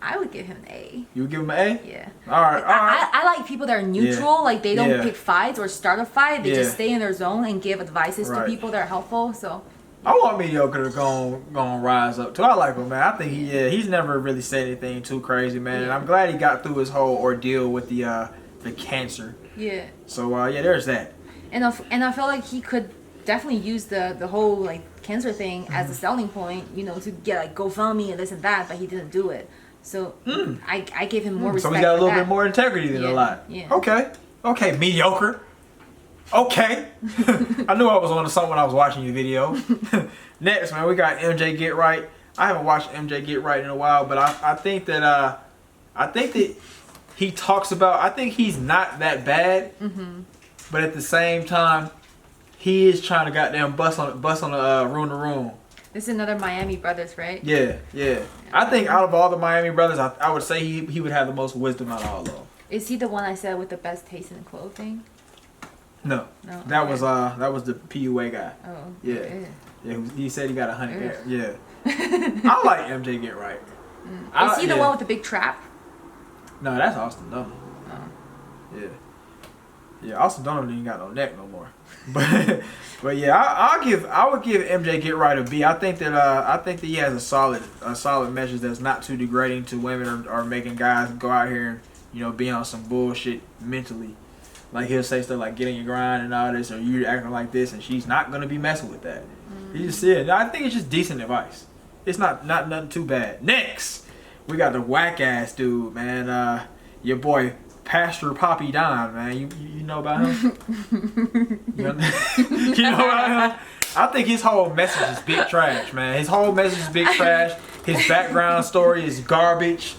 I would give him an A. You would give him an A? Yeah. All right. I like people that are neutral. Yeah. Like, they don't pick fights or start a fight. They just stay in their zone and give advices to people that are helpful. So I want Mediocre to go rise up, too. I like him, man. I think he's never really said anything too crazy, man. And I'm glad he got through his whole ordeal with the cancer. Yeah. So, there's that. And I feel like he could definitely use the whole, like, cancer thing as a selling point, to get, like, GoFundMe and this and that, but he didn't do it. So I gave him more respect. So he got a little bit more integrity than a lot. Yeah. Okay, Mediocre. Okay. I knew I was on to something when I was watching your video. Next, man, we got MJ Get Right. I haven't watched MJ Get Right in a while, but I think that he talks about. I think he's not that bad, but at the same time, he is trying to goddamn bust on the room to room. This is another Miami Brothers, right? Yeah. I think out of all the Miami Brothers, I would say he would have the most wisdom out of all of them. Is he the one I said with the best taste in clothing? No. That was the PUA guy. Oh. Yeah. He said he got 100. Yeah. I like MJ Get Right. Is he the one with the big trap? No, that's Austin Dunham. Oh. Yeah, Austin Dunham ain't got no neck no more. But yeah, I would give MJ Get Right a B. I think that he has a solid message that's not too degrading to women or making guys go out here and be on some bullshit mentally. Like he'll say stuff like get in your grind and all this, or you acting like this, and she's not gonna be messing with that. He just said, I think it's just decent advice. It's not nothing too bad. Next, we got the whack ass dude, man. Your boy Pastor Poppy Don, man. You know about him? You know about him? I think his whole message is big trash, man. His whole message is big trash. His background story is garbage.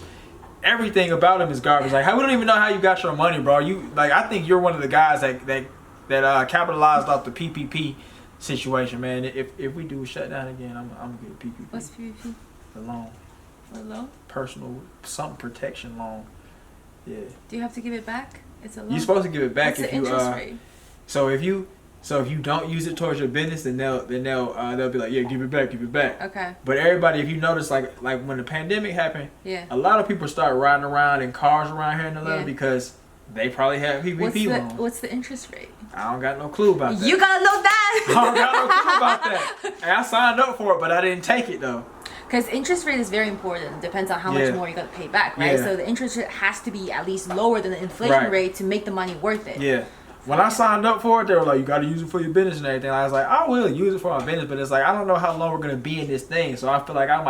Everything about him is garbage. Like, we don't even know how you got your money, bro. I think you're one of the guys that capitalized off the PPP situation, man. If we do shut down again, I'm gonna get a PPP. What's PPP? The loan. What loan? Personal something protection loan. Yeah. Do you have to give it back? It's a loan. You're supposed to give it back. What's the interest rate? So if you don't use it towards your business, then they'll be like, yeah, give it back. Okay. But everybody, if you notice, like when the pandemic happened, a lot of people start riding around in cars around here in Atlanta because they probably have PPP loans. What's the interest rate? I don't got no clue about that. You gotta know that. I don't got no clue about that. And I signed up for it, but I didn't take it though. Because interest rate is very important. It depends on how much more you're going to pay back, right? So the interest rate has to be at least lower than the inflation rate to make the money worth it. Yeah. When I signed up for it, they were like, you got to use it for your business and everything. I was like, I will use it for my business, but it's like, I don't know how long we're going to be in this thing. So I feel like I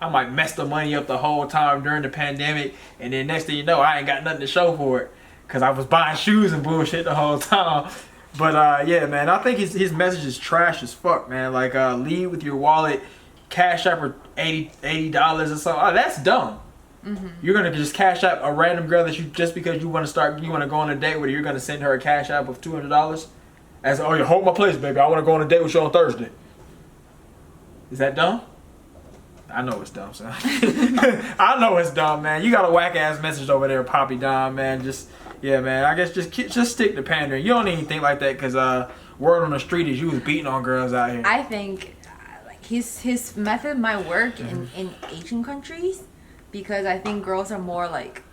might mess the money up the whole time during the pandemic. And then next thing you know, I ain't got nothing to show for it because I was buying shoes and bullshit the whole time. But yeah, man, I think his message is trash as fuck, man. Like, leave with your wallet. Cash App for $80 or something. Oh, that's dumb. You're gonna just cash out a random girl that you just because you want to go on a date with her. You're gonna send her a cash app of $200 as oh you hold my place, baby. I want to go on a date with you on Thursday. Is that dumb? I know it's dumb, son. I know it's dumb, man. You got a whack ass message over there, Poppy Don, man. Just yeah, man. I guess just stick to pandering. You don't even think like that because word on the street is you was beating on girls out here. I think like his method might work in Asian countries because I think girls are more like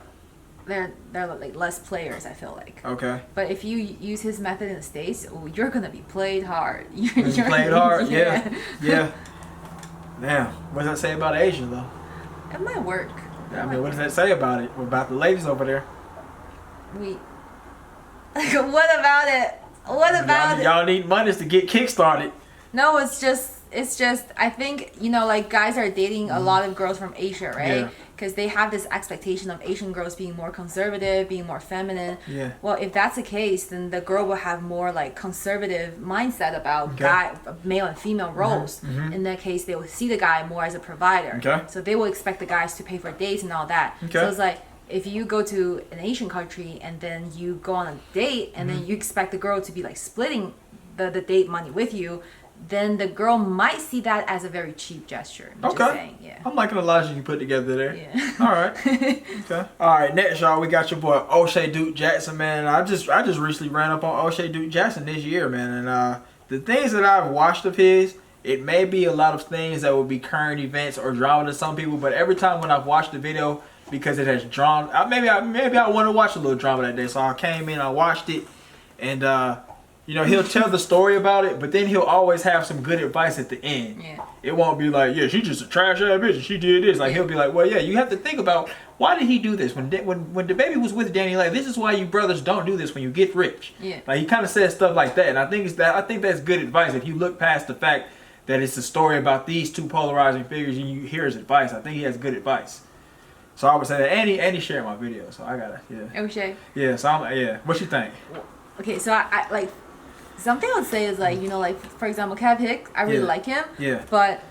they're like less players. I feel like. Okay. But if you use his method in the States, you're gonna be played hard. You're played hard. Yeah. Yeah. Damn. What does that say about Asians though? It might work. I mean, what does that say about it? About the ladies over there? What about it? What about it? Y'all need monies to get kick-started. No, it's just I think, you know, like guys are dating a lot of girls from Asia, right? Because they have this expectation of Asian girls being more conservative, being more feminine. Yeah. Well, if that's the case, then the girl will have more like conservative mindset about male and female roles. In that case, they will see the guy more as a provider. Okay. So they will expect the guys to pay for dates and all that. Okay. So it's like, if you go to an Asian country and then you go on a date and then you expect the girl to be like splitting the date money with you, then the girl might see that as a very cheap gesture. I'm just saying, yeah. I'm liking the logic you put together there. Yeah. All right. Okay. All right. Next, y'all, we got your boy O'Shea Duke Jackson, man. I just recently ran up on O'Shea Duke Jackson this year, man, and the things that I've watched of his, it may be a lot of things that would be current events or drama to some people, but every time when I've watched the video, because it has drawn, maybe I want to watch a little drama that day, so I came in, I watched it, and you know, he'll tell the story about it, but then he'll always have some good advice at the end. Yeah. It won't be like, yeah, she's just a trash ass bitch and she did this. Like he'll be like, well, yeah, you have to think about why did he do this when the baby was with Danny. Like this is why you brothers don't do this when you get rich. Yeah. Like he kind of says stuff like that, and I think that's good advice. If you look past the fact that it's a story about these two polarizing figures and you hear his advice, I think he has good advice. So I would say that, and he shared my video, so I gotta, yeah. O'Shea. Yeah, so what you think? Okay, so I like, something I would say is like, you know, like for example, Kev Hicks, I really like him. Yeah. But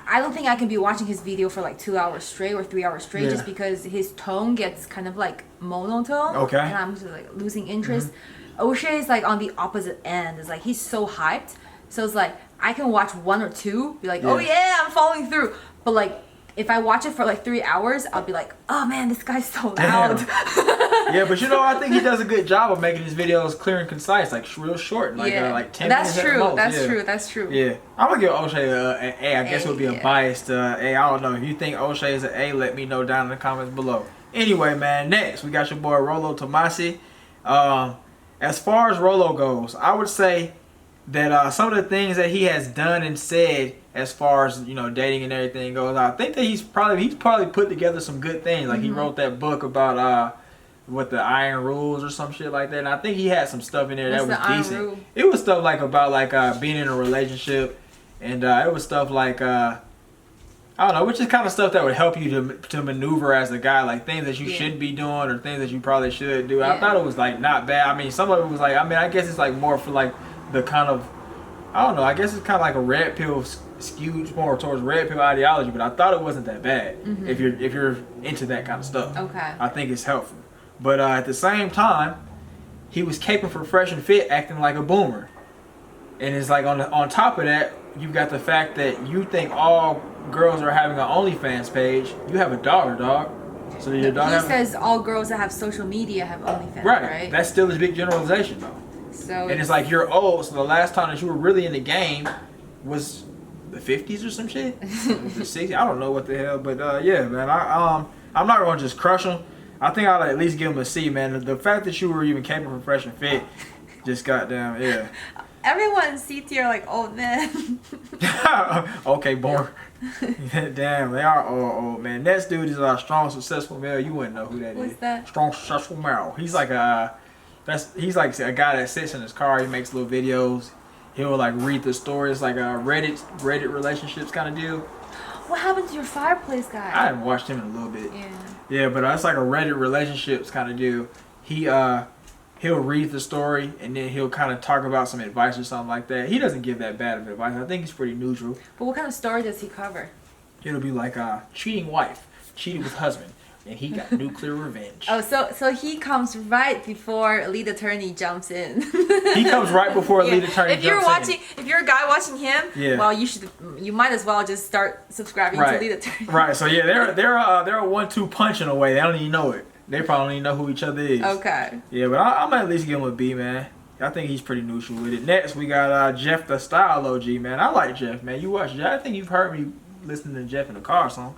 I don't think I can be watching his video for like 2 hours straight or 3 hours straight just because his tone gets kind of like monotone. Okay. And I'm just like losing interest. O'Shea is like on the opposite end. It's like he's so hyped. So it's like I can watch 1 or 2, be like, oh yeah, I'm following through. But like if I watch it for like 3 hours, I'll be like, oh man, this guy's so loud. Yeah, but you know, I think he does a good job of making his videos clear and concise, like real short, like 10 minutes That's true. at the most. That's true. That's true. Yeah, I'm gonna give O'Shea an A. I guess it would be a biased A. I don't know. If you think O'Shea is an A, let me know down in the comments below. Anyway, man, next we got your boy Rollo Tomasi. As far as Rollo goes, I would say that some of the things that he has done and said as far as, you know, dating and everything goes, I think that he's probably put together some good things. Like he wrote that book about what the Iron Rules or some shit like that, and I think he had some stuff in there that was decent. It was stuff like about being in a relationship, and it was stuff like I don't know, which is kind of stuff that would help you to maneuver as a guy, like things that you shouldn't be doing or things that you probably should do. I thought it was like not bad. I mean, some of it was like, I mean, I guess it's like more for like the kind of, I don't know, I guess it's kind of like a red pill, skewed more towards red pill ideology, but I thought it wasn't that bad if you're into that kind of stuff. Okay. I think it's helpful. But at the same time, he was caping for Fresh and Fit, acting like a boomer. And it's like on top of that, you've got the fact that you think all girls are having an OnlyFans page. You have a daughter, dog. So your daughter. He says all girls that have social media have OnlyFans, right? That's still a big generalization, though. So and it's like you're old, so the last time that you were really in the game was the 50s or some shit, the 60s. I don't know what the hell, but yeah, man. I'm not gonna just crush him. I think I'll at least give him a C, man. The fact that you were even capable of Fresh and Fit, just goddamn, yeah. Everyone C tier like old men. Okay, born. Damn, they are all old, man. Next dude is a strong, successful male. You wouldn't know who that is. What's that? Strong, successful male. He's like he's like a guy that sits in his car. He makes little videos. He'll like read the stories, like a Reddit relationships kind of deal. What happened to your fireplace guy? I haven't watched him in a little bit. Yeah, but it's like a Reddit relationships kind of deal. He'll read the story and then he'll kind of talk about some advice or something like that. He doesn't give that bad of advice. I think he's pretty neutral. But what kind of story does he cover? It'll be like cheating wife, cheated with husband. And he got nuclear revenge. Oh, so he comes right before lead attorney jumps in. He comes right before lead attorney jumps in. If you're a guy watching him, well, you might as well just start subscribing to lead attorney. Right. So yeah, they're a 1-2 punch in a way. They don't even know it. They probably don't even know who each other is. Okay. Yeah, but I'm at least give him a B, man. I think he's pretty neutral with it. Next, we got Jeff the Style OG, man. I like Jeff, man. You watch Jeff. I think you've heard me listening to Jeff in the car or something.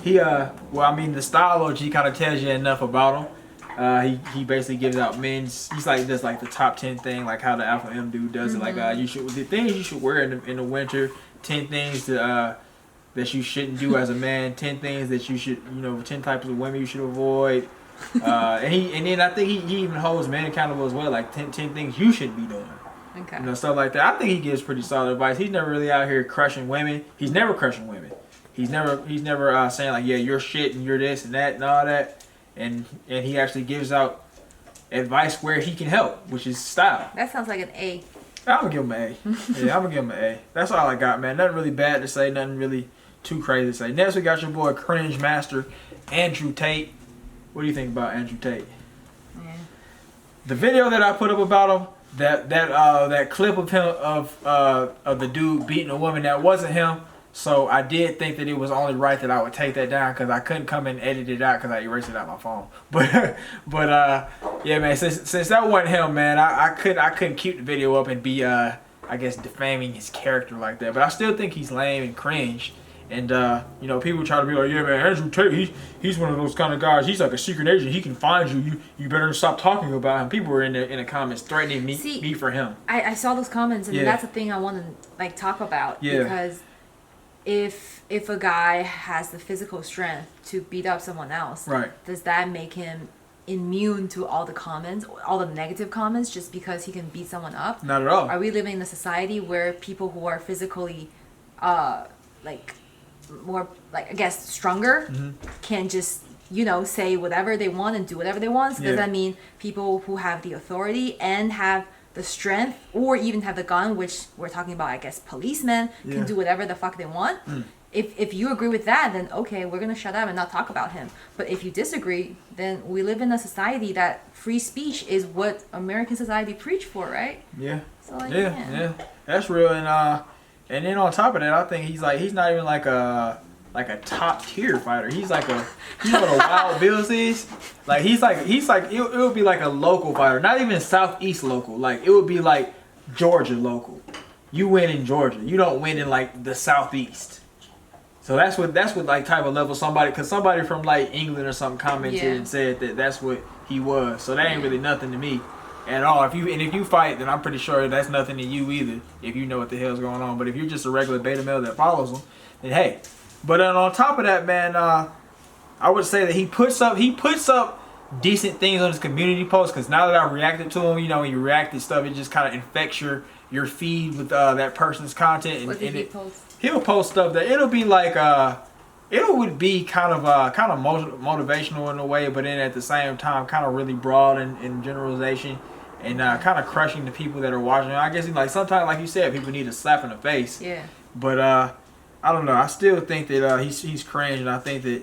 The Style OG kind of tells you enough about him. He basically gives out men's. He's like does like the top 10 thing, like how the Alpha M dude does it. Like the things you should wear in the winter. 10 things that you shouldn't do as a man. 10 things that you should 10 types of women you should avoid. And then I think he even holds men accountable as well. Like 10 things you should be doing. Okay. Stuff like that. I think he gives pretty solid advice. He's never really out here crushing women. He's never crushing women. He's never saying like, yeah, you're shit and you're this and that and all that. And he actually gives out advice where he can help, which is style. That sounds like an A. I'm gonna give him an A. Yeah, I'm gonna give him an A. That's all I got, man. Nothing really bad to say. Nothing really too crazy to say. Next, we got your boy Cringe Master, Andrew Tate. What do you think about Andrew Tate? Yeah. The video that I put up about him, that clip of him of the dude beating a woman, that wasn't him. So I did think that it was only right that I would take that down because I couldn't come and edit it out because I erased it out my phone. But yeah, man. Since that wasn't him, man, I couldn't keep the video up and be I guess defaming his character like that. But I still think he's lame and cringe. And people try to be like, yeah, man, Andrew Tate, he's one of those kind of guys. He's like a secret agent. He can find you. You better stop talking about him. People were in the comments threatening me for him. I saw those comments, and that's the thing I want to talk about. Yeah. Because if a guy has the physical strength to beat up someone else, right, does that make him immune to all the comments, all the negative comments, just because he can beat someone up? Not at all. Are we living in a society where people who are physically more I guess stronger can just say whatever they want and do whatever they want? So does that mean people who have the authority and have the strength or even have the gun, which we're talking about, I guess policemen, can do whatever the fuck they want? If you agree with that, then okay, we're gonna shut up and not talk about him. But if you disagree, then we live in a society that free speech is what American society preach for, right? Yeah. So yeah, that's real. And then on top of that, I think he's not even like a top tier fighter. He's like you know what a Wild Bills is? Like he's like it would be like a local fighter, not even Southeast local. Like it would be like Georgia local. You win in Georgia. You don't win in like the Southeast. So that's what like type of level somebody from like England or something commented and said that's what he was. So that ain't really nothing to me at all. If you fight, then I'm pretty sure that's nothing to you either, if you know what the hell's going on. But if you're just a regular beta male that follows him, then hey. But then on top of that, man, I would say that he puts up decent things on his community posts, because now that I reacted to him, when you react to stuff, it just kind of infects your feed with that person's content. What did he post? He'll post stuff that it'll be like it would be kind of motivational in a way, but then at the same time kind of really broad in generalization, and kind of crushing the people that are watching. I guess like sometimes, like you said, people need a slap in the face. Yeah. But I don't know. I still think that he's cringe, and I think that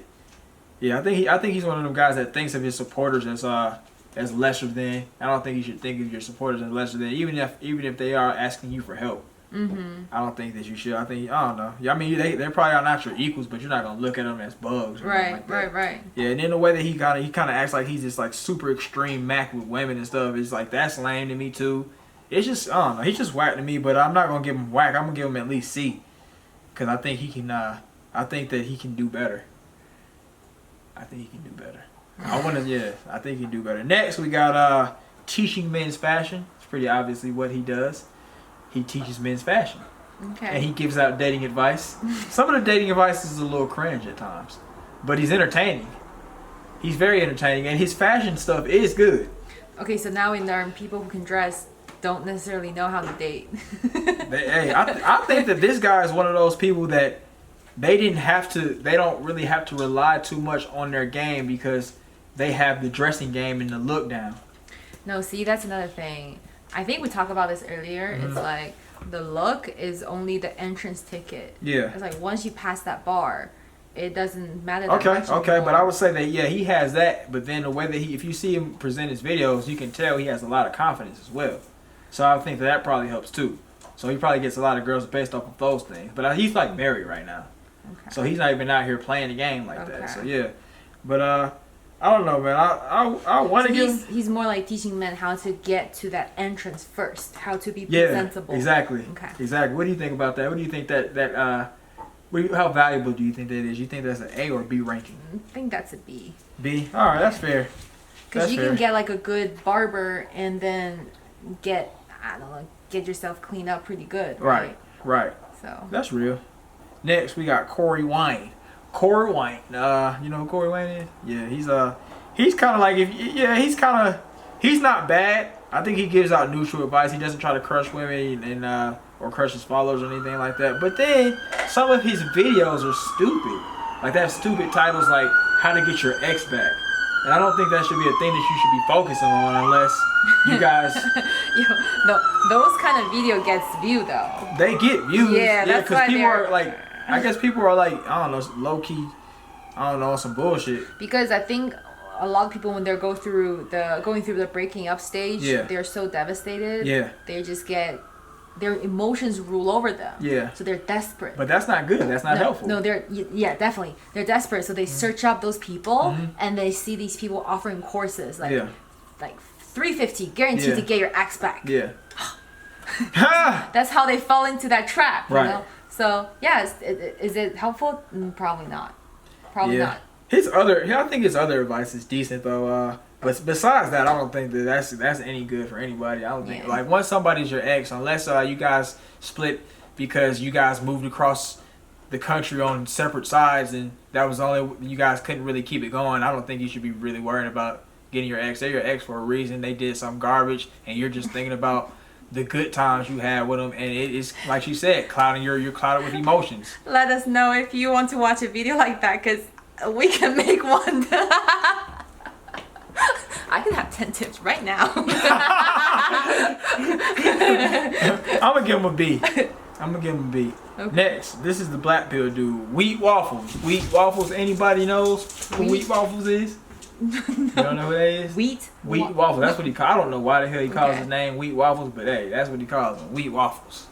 I think he's one of them guys that thinks of his supporters as lesser than. I don't think you should think of your supporters as lesser than, even if they are asking you for help. I don't think that you should. I don't know. I mean, they're probably not your equals, but you're not gonna look at them as bugs. Right. Yeah, and then the way that he kind of acts like he's just like super extreme Mac with women and stuff, it's like that's lame to me too. It's just I don't know. He's just whack to me, but I'm not gonna give him whack. I'm gonna give him at least C, because I think he can. I think that he can do better. I think he can do better. I think he can do better. Next, we got teaching men's fashion. It's pretty obviously what he does. He teaches men's fashion. Okay. And he gives out dating advice. Some of the dating advice is a little cringe at times, but he's entertaining. He's very entertaining, and his fashion stuff is good. Okay, so now we learn people who can dress don't necessarily know how to date. I think that this guy is one of those people that they don't really have to rely too much on their game, because they have the dressing game and the look down. No, see, that's another thing. I think we talked about this earlier. It's like the look is only the entrance ticket. Yeah. It's like once you pass that bar, it doesn't matter that Okay, much okay, anymore. but I would say that yeah, he has that. But then the way that if you see him present his videos, you can tell he has a lot of confidence as well. So I think that probably helps too. So he probably gets a lot of girls based off of those things. But he's like married right now, so he's not even out here playing the game like that. So yeah, but I don't know, man. I want to give. He's more like teaching men how to get to that entrance first, how to be presentable. Yeah, exactly. Okay. Exactly. What do you think about that? What do you think how valuable do you think that is? You think that's an A or B ranking? I think that's a B. B. All right, that's fair. Because you can get like a good barber and then get yourself cleaned up pretty good. Right. So that's real. Next, we got Corey Wayne. Corey Wayne. You know who Corey Wayne is? Yeah, he's kind of like he's not bad. I think he gives out neutral advice. He doesn't try to crush women and or crush his followers or anything like that. But then some of his videos are stupid. Like they have stupid titles like "How to Get Your Ex Back," and I don't think that should be a thing that you should be focusing on unless you guys. Those kind of video gets viewed though. They get views. Yeah, that's because why people are like. I guess people are like, I don't know, low key, I don't know, some bullshit. Because I think a lot of people when they're going through the breaking up stage, they're so devastated. Yeah. They just get their emotions rule over them. Yeah. So they're desperate. But that's not good. That's not helpful. No, definitely. They're desperate. So they search up those people and they see these people offering courses like $350 guaranteed to get your ex back. Yeah. That's how they fall into that trap. You know? So yeah, is it helpful? Probably not. Probably not. I think his other advice is decent though. But besides that, I don't think that's any good for anybody. I don't think like once somebody's your ex, unless you guys split because you guys moved across the country on separate sides and that was only you guys couldn't really keep it going. I don't think you should be really worrying about getting your ex. They're your ex for a reason. They did some garbage, and you're just thinking about the good times you had with them, and it is like you said, you're clouded with emotions. Let us know if you want to watch a video like that, because we can make one. I can have 10 tips right now. I'm gonna give him a B. Okay. Next, this is the black pill dude, Wheat Waffles. Wheat Waffles. Anybody knows who Wheat Waffles is? You don't know who that is? Wheat Waffles. That's what he calls. I don't know why the hell he calls his name Wheat Waffles, but hey, that's what he calls them. Wheat Waffles.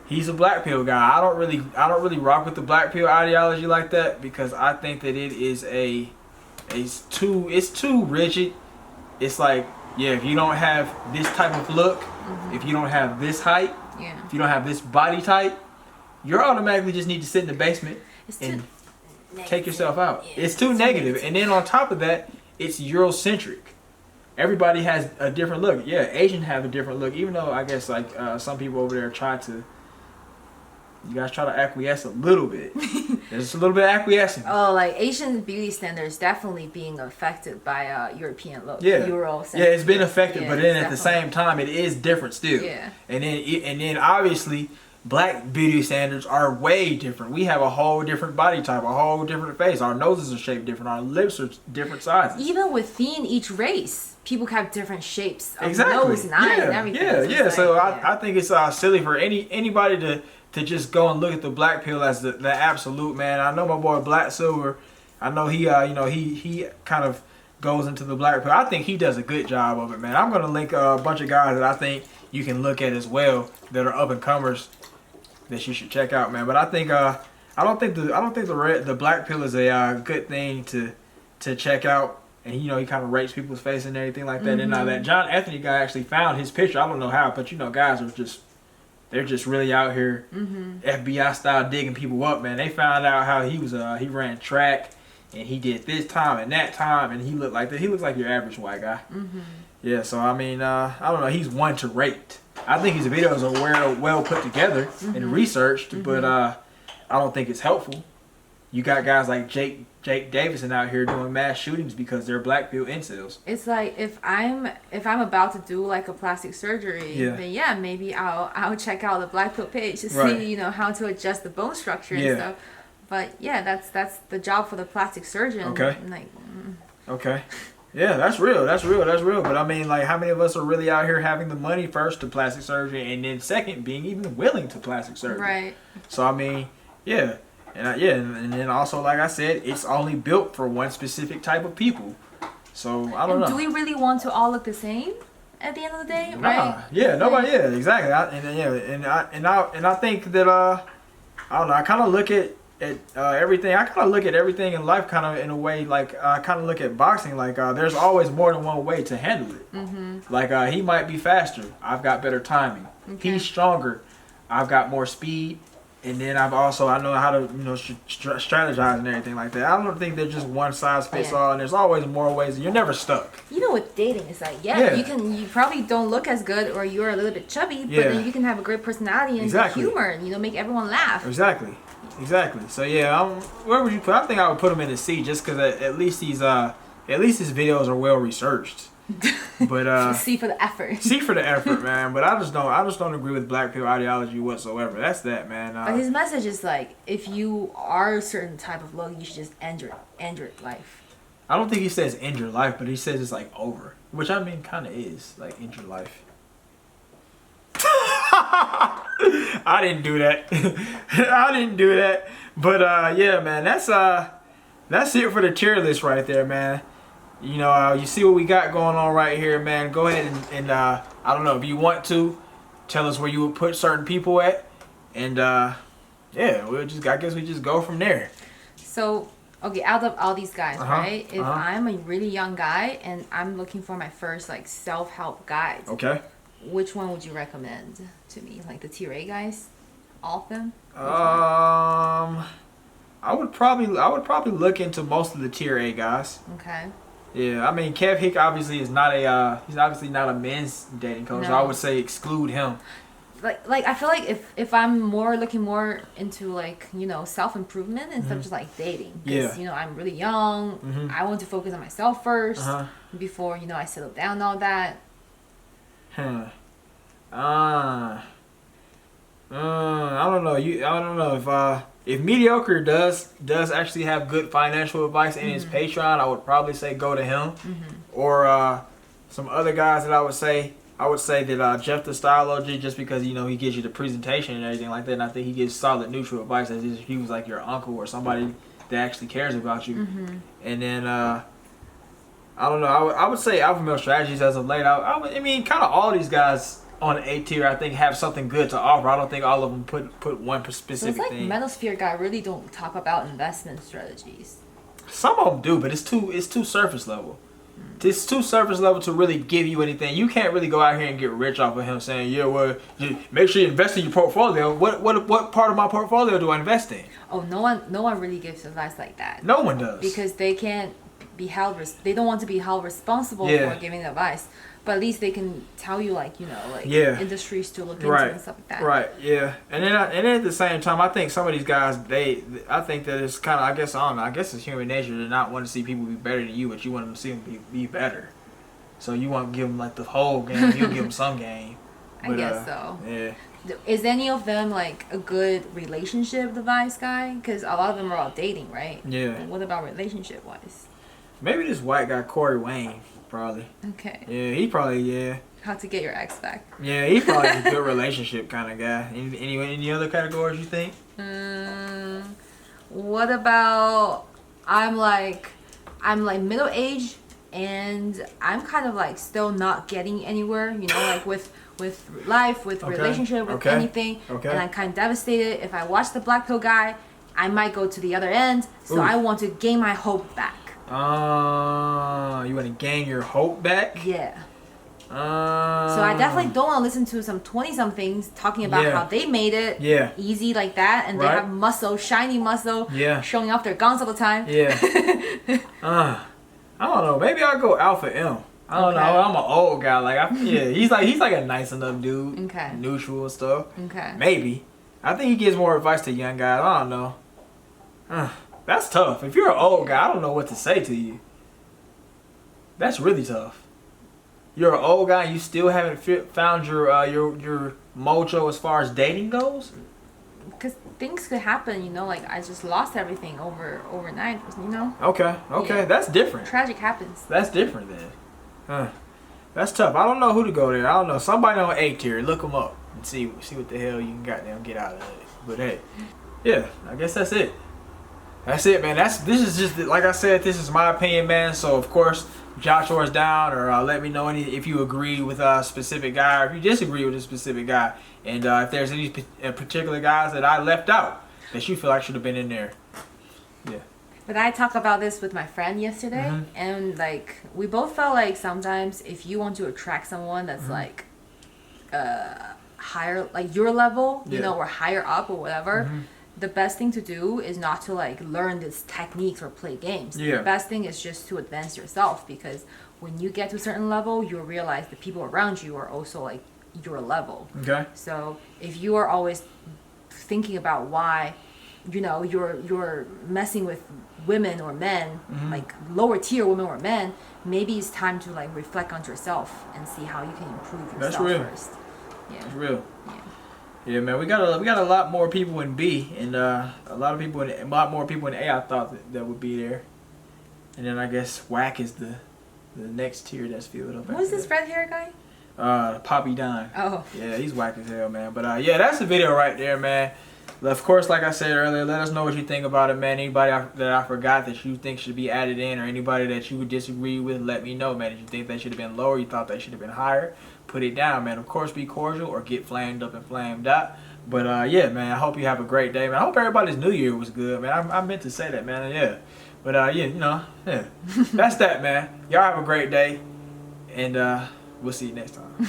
He's a black pill guy. I don't really rock with the black pill ideology like that because I think that it's too rigid. It's like, if you don't have this type of look, if you don't have this height, if you don't have this body type, you automatically just need to sit in the basement and take yourself out. Yeah, it's too negative. And then on top of that, it's Eurocentric. Everybody has a different look. Yeah, Asians have a different look. Even though I guess like some people over there you guys try to acquiesce a little bit. There's a little bit of acquiescing. Oh, like Asian beauty standards definitely being affected by European look. Yeah. Eurocentric. Yeah, it's been affected, but then at the same time, it is different still. Yeah. And then obviously, black beauty standards are way different. We have a whole different body type, a whole different face. Our noses are shaped different. Our lips are different sizes. Even within each race, people have different shapes of nose and eye and everything. Yeah. So I think it's silly for anybody to just go and look at the black pill as the absolute, man. I know my boy Black Silver. I know he he kind of goes into the black pill. I think he does a good job of it, man. I'm gonna link a bunch of guys that I think you can look at as well that are up and comers that you should check out, man. But I think I don't think the black pill is a good thing to check out. And he kind of rapes people's face and everything like that. And that John Anthony guy actually found his picture. I don't know how, but guys are they're just really out here FBI style digging people up, man. They found out how he was he ran track and he did this time and that time and he looked like that. He looks like your average white guy. Yeah, so I mean I don't know, he's one to rate. I think his videos are well put together and researched, but I don't think it's helpful. You got guys like Jake Davison out here doing mass shootings because they're black pill incels. It's like if I'm about to do like a plastic surgery, then maybe I'll check out the black pill page to see how to adjust the bone structure and stuff. But that's the job for the plastic surgeon. Okay. Okay. Yeah, that's real. But I mean, like, how many of us are really out here having the money first to plastic surgery and then second being even willing to plastic surgery? Right. So I mean, yeah. And yeah, and then also, like I said, it's only built for one specific type of people. So I don't know. Do we really want to all look the same at the end of the day? Nah, right? yeah, nobody, yeah, exactly. I think that I don't know. I kind of look at everything. I kind of look at everything in life kind of in a way like I kind of look at boxing like there's always more than one way to handle it. Like he might be faster. I've got better timing. Okay. He's stronger. I've got more speed. And then I know how to strategize and everything like that. I don't think they're just one size fits all, and there's always more ways. You're never stuck. You know, with dating, it's like you probably don't look as good or you're a little bit chubby, but then you can have a great personality and humor and make everyone laugh. Exactly. So yeah, where would you put? I think I would put him in the C just because at least his videos are well researched. But C for the effort. C for the effort, man. But I just don't agree with black pill ideology whatsoever. That's that, man. But his message is like, if you are a certain type of look, you should just end your life. I don't think he says end your life, but he says it's like over, which I mean kind of is like end your life. I didn't do that. But yeah, man, that's it for the tier list right there, man. You see what we got going on right here, man. Go ahead and I don't know if you want to tell us where you would put certain people at, and yeah, I guess we just go from there. So okay, out of all these guys, right? If I'm a really young guy and I'm looking for my first like self-help guide, okay, which one would you recommend to me? Like the tier A guys, all of them? I would probably look into most of the tier A guys. Okay. Yeah, I mean, Kev Hick obviously is not he's obviously not a men's dating coach. No. So I would say exclude him. Like I feel like if I'm looking more into like, self-improvement instead of just like dating. Because, I'm really young. I want to focus on myself first before, I settle down and all that. I don't know. I don't know if Mediocre does actually have good financial advice in his Patreon, I would probably say go to him. Or some other guys that I would say that Jeff the Style OG, just because he gives you the presentation and everything like that, and I think he gives solid neutral advice as if he was like your uncle or somebody that actually cares about you. And then I don't know. I would say Alpha Male Strategies as of late. I mean, kind of all these guys on the A tier, I think, have something good to offer. I don't think all of them put one specific so it's like thing. Manosphere guy really don't talk about investment strategies. Some of them do, but it's too surface level. It's too surface level to really give you anything. You can't really go out here and get rich off of him saying, yeah, well, make sure you invest in your portfolio. What part of my portfolio do I invest in? Oh, no one really gives advice like that. No one does. Because they can't be held. They don't want to be held responsible for giving advice. But at least they can tell you, industries to look into and stuff like that. Right, yeah. And then at the same time, I think some of these guys, I think that it's kind of, I guess it's human nature to not want to see people be better than you, but you want them to see them be better. So you want to give them, like, the whole game. You'll give them some game. But, I guess so. Yeah. Is any of them, like, a good relationship advice guy? Because a lot of them are all dating, right? Yeah. But what about relationship-wise? Maybe this white guy, Corey Wayne. Probably. Okay. Yeah, he probably, How to get your ex back. Yeah, he's probably a good relationship kind of guy. Any other categories you think? What about I'm like middle aged and I'm kind of like still not getting anywhere, like with life, with relationship, with anything. Okay. And I'm kind of devastated. If I watch the Black Pill guy, I might go to the other end. So I want to gain my hope back. You want to gain your hope back? Yeah. So I definitely don't want to listen to some 20-somethings talking about how they made it easy like that, and they have muscle, shiny muscle, showing off their guns all the time. Yeah. I don't know. Maybe I'll go Alpha M. I don't know. I'm an old guy. He's like a nice enough dude. Okay. Neutral and stuff. Okay. Maybe. I think he gives more advice to young guys. I don't know. That's tough. If you're an old guy, I don't know what to say to you. That's really tough. You're an old guy and you still haven't found your mojo as far as dating goes? Because things could happen, like I just lost everything overnight, Okay, yeah. That's different. Tragic happens. That's different then. That's tough. I don't know who to go there. I don't know. Somebody on A tier, look them up and see what the hell you can goddamn get out of it. But hey, yeah, I guess that's it. That's it, man. This is just like I said. This is my opinion, man. So of course, jot yours down, or let me know if you agree with a specific guy, or if you disagree with a specific guy, and if there's any particular guys that I left out that you feel like should have been in there. Yeah. But I talked about this with my friend yesterday, and like we both felt like sometimes if you want to attract someone that's like higher, like your level, you know, or higher up or whatever. The best thing to do is not to like learn these techniques or play games. The best thing is just to advance yourself, because when you get to a certain level, you'll realize the people around you are also like your level. Okay. So if you are always thinking about why, you know, you're messing with women or men, like lower tier women or men, maybe it's time to like reflect on yourself and see how you can improve yourself first. Yeah. That's real. Yeah. Yeah, man, we got a lot more people in B, and a lot more people in A. I thought that would be there, and then I guess Wack is the next tier that's filled up. Who's this red hair guy? Poppy Don. Oh. Yeah, he's whack as hell, man. But yeah, that's the video right there, man. Of course, like I said earlier, let us know what you think about it, man. Anybody that I forgot that you think should be added in, or anybody that you would disagree with, let me know, man. If you think they should have been lower, you thought they should have been higher, put it down, man. Of course, be cordial or get flamed up and flamed out. But yeah, man, I hope you have a great day, man. I hope everybody's New Year was good, man. I meant to say that, man. Yeah. But yeah, you know, yeah. That's that, man. Y'all have a great day, and we'll see you next time.